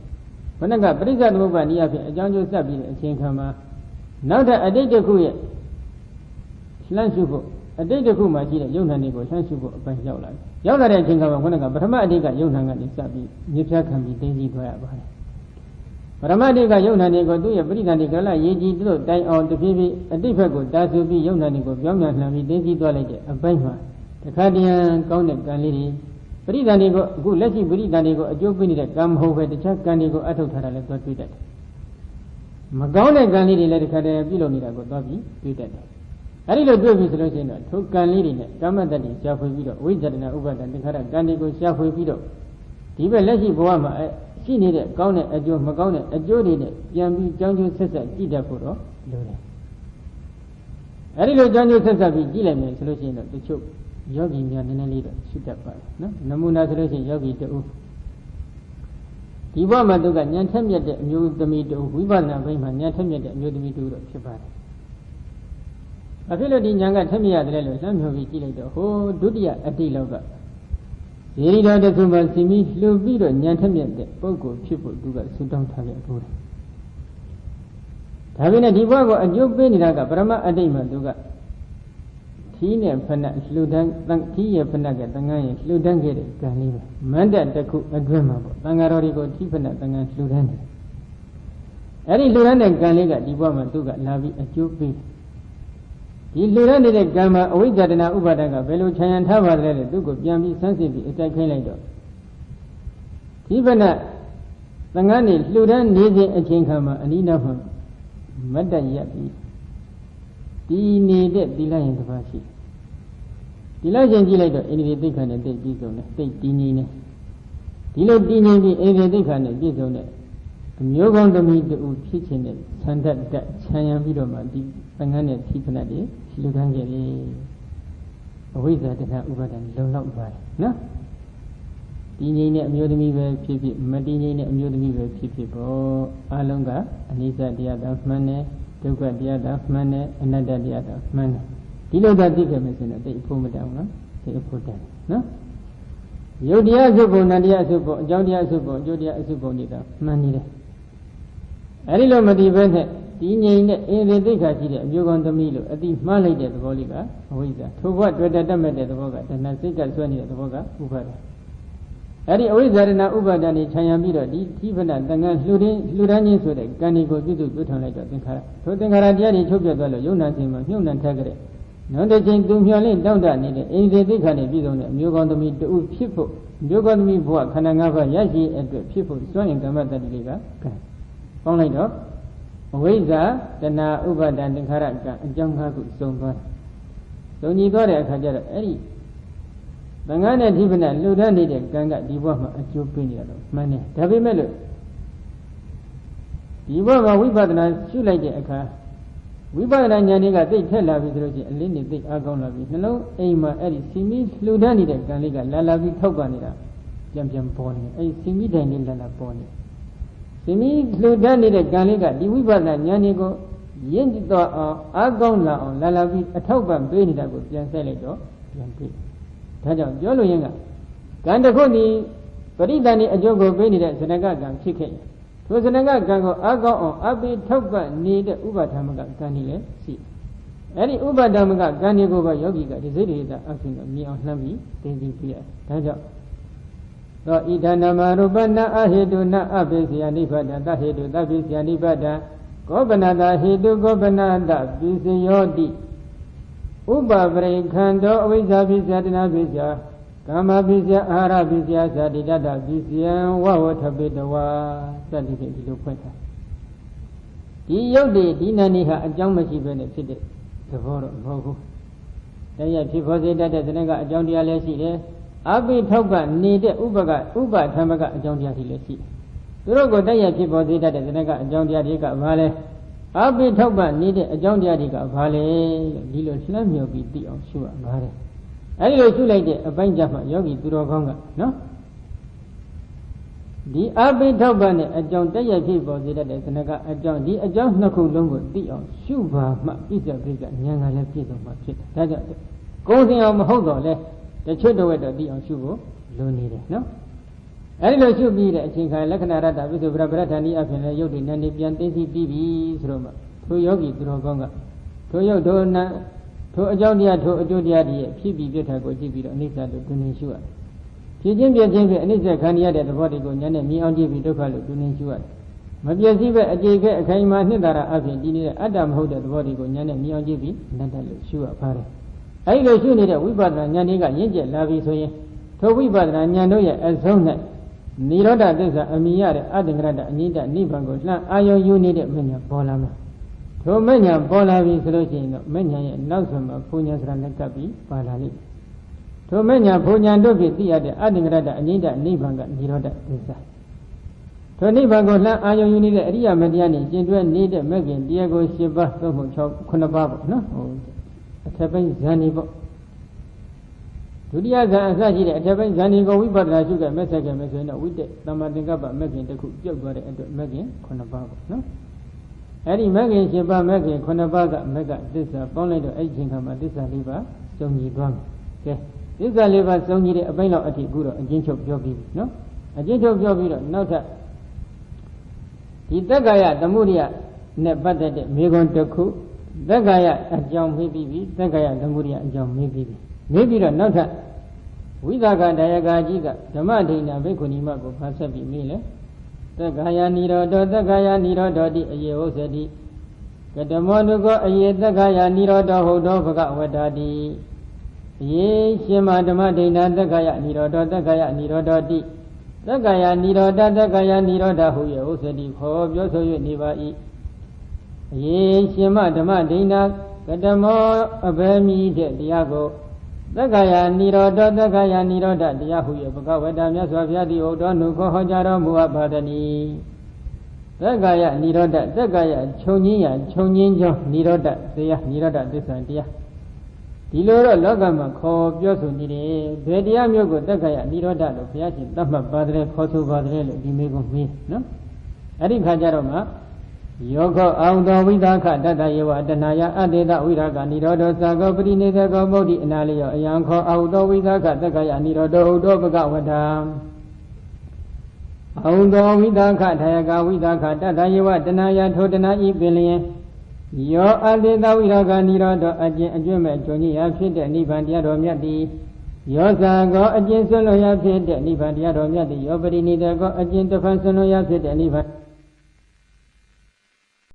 ခုနကပရိစ္ဆေသမုပ္ပါဒ်နည်းအဖြစ်အကြောင်းကျိုးစပ်ပြီးတဲ့အချိန်ခါမှာနောက်တဲ့အတိတ်တစ်ခုရဲ့လှမ်းရှုဖို့အတိတ်တစ်ခုမှာရှိတဲ့ယုံနာတွေကိုလှမ်းရှုဖို့အပိုင်းရောက်လာတယ်ရောက်လာတဲ့အချိန်ကခုနကပထမအတိတ်ကယုံနာကနေစပ်ပြီးမြစ်ဖြတ်ခံပြီးသိသိသွားရပါတယ်ပရမတိကယုံနာတွေကိုသူ့ရဲ့ပရိသန္တိကလရေးကြည့်သူ့တိုင်အောင်တဖြည်းဖြည်းအတိတ်ဘက်ကိုတာဆူပြီးယုံနာတွေကိုပြောင်းပြန်လှန်ပြီးသိသိသွားလိုက်တဲ့အပိုင်းမှာဒ တခါတည်းကောင်းတဲ့ကံလေးတွေပရိသန်တွေကိုအခုလက်ရှိပရိသန်တွေကိုအကျိုးပေးနေတဲ့ကံမဟုတ်ပဲတခြားကံတွေကိုအထုတ်ထားတာလည်းသွားတွေ့တတ်တယ်မကောင်းတဲ့ကံလေးတွေလည်းတခါတည်းပြုလုပ်နေတာကိုသွားပြီးတွေ့တတ်တယ်အဲဒီလိုတွေ့ပြီဆိုလို့ရှိရင်တော့ထိုကံလေးတွေနဲ့ကာမတ္တတိရှားဖွေပြီးတော့ဝိဇ္ဇတနာဥပါဒံသင်္ခါရကံတွေကိုရှားဖွေပြီးတော့ဒီဘက်လက်ရှိဘဝမှာရှိနေတဲ့ကောင်းတဲ့အကျိုးမကောင်းတဲ့အကျိုးတွေနဲ့ပြန်ပြီးကြောင်းကျိုးဆက်ဆက်ကြည့်တတ်ဖို့တော့လိုတယ်အဲဒီလိုကြောင်းကျိုးဆက်ဆက်ပြီးကြည့်လိုက်မယ်ဆိုလို့ရှိရင်တော့တချို့ယောဂီများနည်းနည်းလေးတော့ရှိတတ်ပါတယ်နော်နမူနာဆိုလို့ရှိရင်ယောဂီတူဒီဘဝမှာသူကဉာဏ်ထက်မြက်တဲ့အမျိုးသမီးတူဝိပဿနာဘိုင်းမှာဉာဏ်ထက်မြက်တဲ့အမျိုးသမီးတူတော့ဖြစ်ပါတယ်အဖြစ်လို့ဒီဉာဏ်ကထက်မြက်ရတယ်လို့လှမ်းမြော်ပြီးကြည့်လိုက်တော့ဟိုဒုတိယအတိလောကရေရီတော်တခုမှစီမီလှုပ်ပြီးတော့ဉာဏ်ထက်မြက်တဲ့ပုဂ္ဂိုလ်ဖြစ်ဖို့သူကဆူတောင်းထားတဲ့အဖို့ဒါပေမဲ့ဒီဘဝကိုအကျိုးပေးနေတာကပရမအတိတ်မှာသူကခီးနဲ့ဖဏလှူဒန်းခီးရဲ့ဖဏကတန်ခါရဲ့လှူဒန်းခဲ့တဲ့ကံလေးပဲမန္တတစ်ခုအတွင်းမှာပေါ့တန်ခါတော်တွေကိုခီးဖဏတန်ခါလှူဒန်းတယ်အဲ့ဒီလှူဒန်းတဲ့ကံလေးကဒီဘဝမှာသူကလာပြီးအကျိုးပေးဒီလှူဒန်းနေတဲ့ကံမှာအဝိဇ္ဇတနာဥပါဒကဘယ်လိုခြံရံထားပါသလဲလို့သူကိုပြန်ပြီးဆန်းစစ်ပြီးအတိုက်ခိုင်းလိုက်တော့ခီးဖဏတန်ခါနေလှူဒန်းနေစဉ်အချိန်ခါမှာအနိနာမှာမတ်တရက်ပြီးဒီနေတဲ့သီလရင်တစ်ပါးရှိဒီလိုက်ချင်းကြည့်လိုက်တော့အိန္ဒိယသိက္ခာနဲ့တိတ်ပြီးဆုံးတယ်တိတ်တည်ငြိမ်နေဒီလိုတည်ငြိမ်ပြီးအိန္ဒိယသိက္ခာနဲ့ပြည့်စုံတဲ့အမျိုးကောင်းသမီးတူဖြစ်ခြင်းနဲ့ဆန္ဒတက်ခြံရံပြီးတော့မှဒီသံဃာနဲ့ထိဖဏတ်တွေလူတန်းကြတယ်အဝိဇ္ဇာတဏှာဥပါဒံလုံလောက်ပါတယ်နော်တည်ငြိမ်တဲ့အမျိုးသမီးပဲဖြစ်ဖြစ်မတည်ငြိမ်တဲ့အမျိုးသမီးပဲဖြစ်ဖြစ်ပေါ့အလုံးကအနိစ္စတရားသာမှန်တယ်ဒုက္ခတရားသာမှန်တယ်အနတ္တတရားသာမှန်တယ်ဒီလိုသာသိခဲ့မယ်ဆိုရင်တိတ်အဖို့မတောင်းနော်တိတ်အဖို့တောင်းနော်ယုတ်တရားအစုပုံနတရားအစုပုံအကြောင်းတရားအစုပုံအကျိုးတရားအစုပုံတွေကမှန်နေတယ်အဲဒီလိုမတည်ဘဲနဲ့ဒီငြိမ်တဲ့အိန္ဒိသိက္ခာရှိတဲ့အမျိုးကောင်းသမီးလို့အတိမှားလိုက်တဲ့သဘောလေးကအဝိဇ္ဇာထိုဘဝတွေ့တတ်မဲ့တဲ့သဘောကတဏှာစိတ်ကဆွဲနေတဲ့သဘောကဥပါဒံအဲ့ဒီအဝိဇ္ဇာရဏဥပါဒံนี่ခြံရံပြီးတော့ဒီထိဖဏတန်ခါလှူဒန်းခြင်းဆိုတဲ့ကံဒီကိုပြုစုပြုထောင်လိုက်တော့သင်္ခါရထိုသင်္ခါရတရားတွေချုပ်ပြတ်သွားလို့ယုံနာခြင်းမှာမြုပ်နှံထက်ကြတဲ့နောက်တစ်ချိန်သူမျှော်လင့်တောင့်တနေတဲ့အိန္ဒိသိက္ခာနဲ့ပြည်စုံတဲ့အမျိုးကောင်းသမီးတူဖြစ်ဖို့မျိုးကောင်းသမီးဘဝခန္ဓာ၅ပါးရရှိအတွက်ဖြစ်ဖို့စွန့်ရင်ကမ္မတ္တိတွေကကံပေါင်းလိုက်တော့အဝိဇ္ဇာတဏှာဥပါဒံသင်္ခါရကံအကြောင်း၅ခုစုံသွားစုံညီသွားတဲ့အခါကျတော့အဲ့ဒီသံဃာနဲ့ဓိပနလှူဒန်းနေတဲ့ကံကဒီဘဝမှာအကျိုးပေးနေတာတော့မှန်တယ်ဒါပေမဲ့လို့ဒီဘဝမှာဝိပဿနာရှုလိုက်တဲ့အခါဝိပဿနာဉာဏ်တွေကသိထက်လာပြီဆိုလို့ရှိရင်အလင်းနဲ့သိအားကောင်းလာပြီနှလုံးအိမ်မှာအဲ့ဒီစီမီလှူဒန်းနေတဲ့ကံလေးကလာပြီးထောက်ပါနေတာပြန်ပေါ်နေအဲ့ဒီစီမီတိုင်လေးလာပေါ်နေစီမီလှူဒန်းနေတဲ့ကံလေးကဒီဝိပဿနာဉာဏ်တွေကိုရင့်တော့အောင်အားကောင်းလာအောင်လာပြီးအထောက်ပံ့ပေးနေတာကိုပြန်ဆက်လိုက်တော့ပြန်တွေ့ဒါကြောင့်ပြောလို့ရင်ကကံတစ်ခုဒီပရိသန်ဒီအကျိုးကိုပေးနေတဲ့ဇနကကံဖြစ်ခဲ့ထိုဇနကကံကိုအားကောင်းအောင်အပိထောက်ပံ့နေတဲ့ဥပါဒမကကံကြီးလည်းရှိအဲ့ဒီဥပါဒမကကံကြီးကိုပဲယောဂီကဒီစိတ်တွေကအဖြစ်တော့မြင်အောင်လှမ်းပြီးသင်သိပြရဒါကြောင့်သောဣဒနာမရူပနာအဟေတုနာအပိစယနိဗ္ဗာန်တဟေတုသဗ္ဗိစယနိဗ္ဗာန်ကောပနတာဟေတုကောပနတပိစယောတိဥပပရိခန္တောအဝိဇ္ဇာပိစယတနာပိစယကာမပိစယအာဟာရပိစယဇာတိတတပိစယဝဝထပိတဝါစသည်ဖြင့်ဒီလိုဖွင့်ထားဒီယုတ်တွေဒီနာနေဟာအကြောင်းမရှိဘဲနဲ့ဖြစ်တဲ့သဘောတော့မဟုတ်ဘူးတရားဖြစ်ပေါ်စေတတ်တဲ့ဇနကအကြောင်းတရားလည်းရှိတယ်အပိထောက်ပံ့နေတဲ့ဥပထမကအကြောင်းတရားတွေလည်းရှိတယ်သူတို့ကိုတရားဖြစ်ပေါ်စေတတ်တဲ့ဇနကအကြောင်းတရားတွေကဘာလဲအပိထောက်ပံ့နေတဲ့အကြောင်းတရားတွေကဘာလဲဒီလိုလှမ်းမြော်ပြီးသိအောင်ရှုရပါတယ်အဲဒီလိုရှုလိုက်တဲ့အပိုင်းကြမှာယောဂီသူတော်ကောင်းကနော်ဒီအပိထောက်ပံ့တဲ့အကြောင်းတရားဖြစ်ပေါ်စေတတ်တဲ့ဇနကအကြောင်းဒီအကြောင်းနှစ်ခုလုံးကိုသိအောင်ရှုပါမှပြည့်စုံပြည့်ကဉာဏ်ကလည်းပြည့်စုံမှဖြစ်တယ်ဒါကြောင့်ကိုယ်စင်အောင်မဟုတ်တော့လဲတချို့တော့သိအောင်ရှုဖို့လိုနေတယ်နော်အဲဒီလိုရှုပြီးတဲ့အချိန်ခါလက္ခဏာရတ္တပိစုပရပရဌာနီအဖြစ်နဲ့ရုပ်တည်နေပြန်သိသိပြီးပြီဆိုတော့မှထိုယောဂီသူတော်ကောင်းကထိုရုပ်ထိုနာထိုအကြောင်းတရားထိုအကျိုးတရားတွေဖြစ်ပြီးပြတ်တာကိုကြည့်ပြီးတော့အနိစ္စလို့တွင်နေရှုရတယ်ဖြစ်ချင်းပြည့်ချင်းဖြင့်အနိစ္စခံရတဲ့သဘောတွေကိုဉာဏ်နဲ့မြင်အောင်ကြည့်ပြီးဒုက္ခလို့တွင်နေရှုရတယ်မပြည့်စည်ပဲအကြေခဲအခိုင်အမာနှစ်သာရအဖြစ်ဒီနေတဲ့အတ္တမဟုတ်တဲ့သဘောတွေကိုဉာဏ်နဲ့မြင်အောင်ကြည့်ပြီးအနတ္တလို့ရှုရပါတယ် အဲ့လိုရှုနေတဲ့ဝိပဿနာဉာဏ်တွေကရင့်ကျက်လာပြီဆိုရင်ထိုဝိပဿနာဉာဏ်တို့ရဲ့အဆုံး၌နိရောဓသစ္စာအမိရတဲ့အတ္တကရတအနိဒနိဗ္ဗာန်ကိုလှမ်းအာယုံယူနေတဲ့မဉ္ဇဉ်ပေါ်လာမှာထိုမဉ္ဇဉ်ပေါ်လာပြီဆိုလို့ရှိရင်တော့မဉ္ဇဉ်ရဲ့နောက်ဆုံးမှာဘုံညာစရာနဲ့ကပ်ပြီးပါလာလိမ့်ထိုမဉ္ဇဉ်ဘုံညာတို့ဖြင့်သိရတဲ့အတ္တကရတအနိဒနိဗ္ဗာန်ကနိရောဓသစ္စာထိုနိဗ္ဗာန်ကိုလှမ်းအာယုံယူနေတဲ့အရိယမတရားနဲ့ကျင့်တွဲနေတဲ့မဂ္ဂင်တရားကို၈ပါးသို့မဟုတ်6 9ပါးပေါ့နော်ဟိုအထက်ပိုင်းဇန်နေပေါ့ဒုတိယဇန်အစရှိတဲ့အထက်ပိုင်းဇန်နေကိုဝိပဿနာရှုခဲ့မဲ့ဆက်ခဲ့မယ်ဆိုရင်တော့ဝိတက်သမ္မာသင်္ကပ္ပမဂ္ဂင်တစ်ခုပြုတ်သွားတဲ့အတွက်မဂ္ဂင်9ပါးပေါ့နော်အဲ့ဒီမဂ္ဂင်7ပါးမဂ္ဂင်9ပါးကမဂ္ဂသစ္စာပေါင်းလိုက်တော့အဲ့ဒီချိန်ခါမှာသစ္စာ၄ပါးစုံညီသွားမယ်ကဲသစ္စာ၄ပါးစုံညီတဲ့အပိုင်းလောက်အထိအခုတော့အကျဉ်းချုပ်ပြောပြီးပြီနော်အကျဉ်းချုပ်ပြောပြီးတော့နောက်ထပ်ဒီတက္ကရာသမုဒိယနဲ့ပတ်သက်တဲ့မေခွန်းတစ်ခုတက္ကရာအကြောင်းမေးပြီးပြီတက္ကရာသမုဒိယအကြောင်းမေးပြီးပြီမေးပြီးတော့နောက်ထပ်ဝိသကဒါယကာကြီးကဓမ္မဒိဏဘိက္ခုနီမကိုဖတ်ဆက်ပြီးမေးလေတက္ကရာနိရောဓတက္ကရာနိရောဓတိအယေဟုတ်စတိကတမောနုကောအယေတက္ကရာနိရောဓဟုတ်သောဘဂဝတ္တာတိအယေရှင်မဓမ္မဒိဏတက္ကရာနိရောဓတက္ကရာနိရောဓတိတက္ကရာနိရောဓတက္ကရာနိရောဓဟုယေဟုတ်စတိခေါ်ပြောဆို၍နေပါ၏အယေရှင်မဓမ္မဒိဏကတမောအဘယ်မီတဲ့တရားကိုတက္ကရာနိရောဓတက္ကရာနိရောဓတရားဟု၍ဘဂဝတ္တမြတ်စွာဘုရားသည်ဟုတ်တော်မူခေါ်ဟောကြားတော်မူအပ်ပါသနီတက္ကရာနိရောဓတက္ကရာခြုံငင်းရာခြုံငင်းကြောနိရောဓတရားနိရောဓသစ္စာတရားဒီလိုတော့လောကမှာခေါ်ပြောဆိုနေတယ်ဘယ်တရားမျိုးကိုတက္ကရာနိရောဓလို့ဘုရားရှင်သတ်မှတ်ပါတယ်ခေါ်ဆိုပါတယ်လို့ဒီမေကိုမေးနော်အဲ့ဒီခါကျတော့မှယောဂအောင်သောဝိသခတတ္တယေဝတဏယအတေတဝိရာဂနိရောဓသကောပရိနိသေကောမုဒ္ဓိအနာလျောအယံခောအောင်သောဝိသခတက္ကရာနိရောဓဟုသောဘဂဝတ္တအောင်သောဝိသခထာယကဝိသခတတ္တယေဝတဏယထိုတဏဤပင်လျင်ယောအတေတဝိရာဂနိရောဓအကျင့်အကျွတ်မဲ့ဂျုံကြီးရာဖြစ်တဲ့နိဗ္ဗာန်တရားတော်မြတ်သည်ယောဇာကောအကျင့်ဆွလွန်ရာဖြစ်တဲ့နိဗ္ဗာန်တရားတော်မြတ်သည်ယောပရိနိသေကောအကျင့်တစ်ဖန်ဆွလွန်ရာဖြစ်တဲ့နိဗ္ဗာန်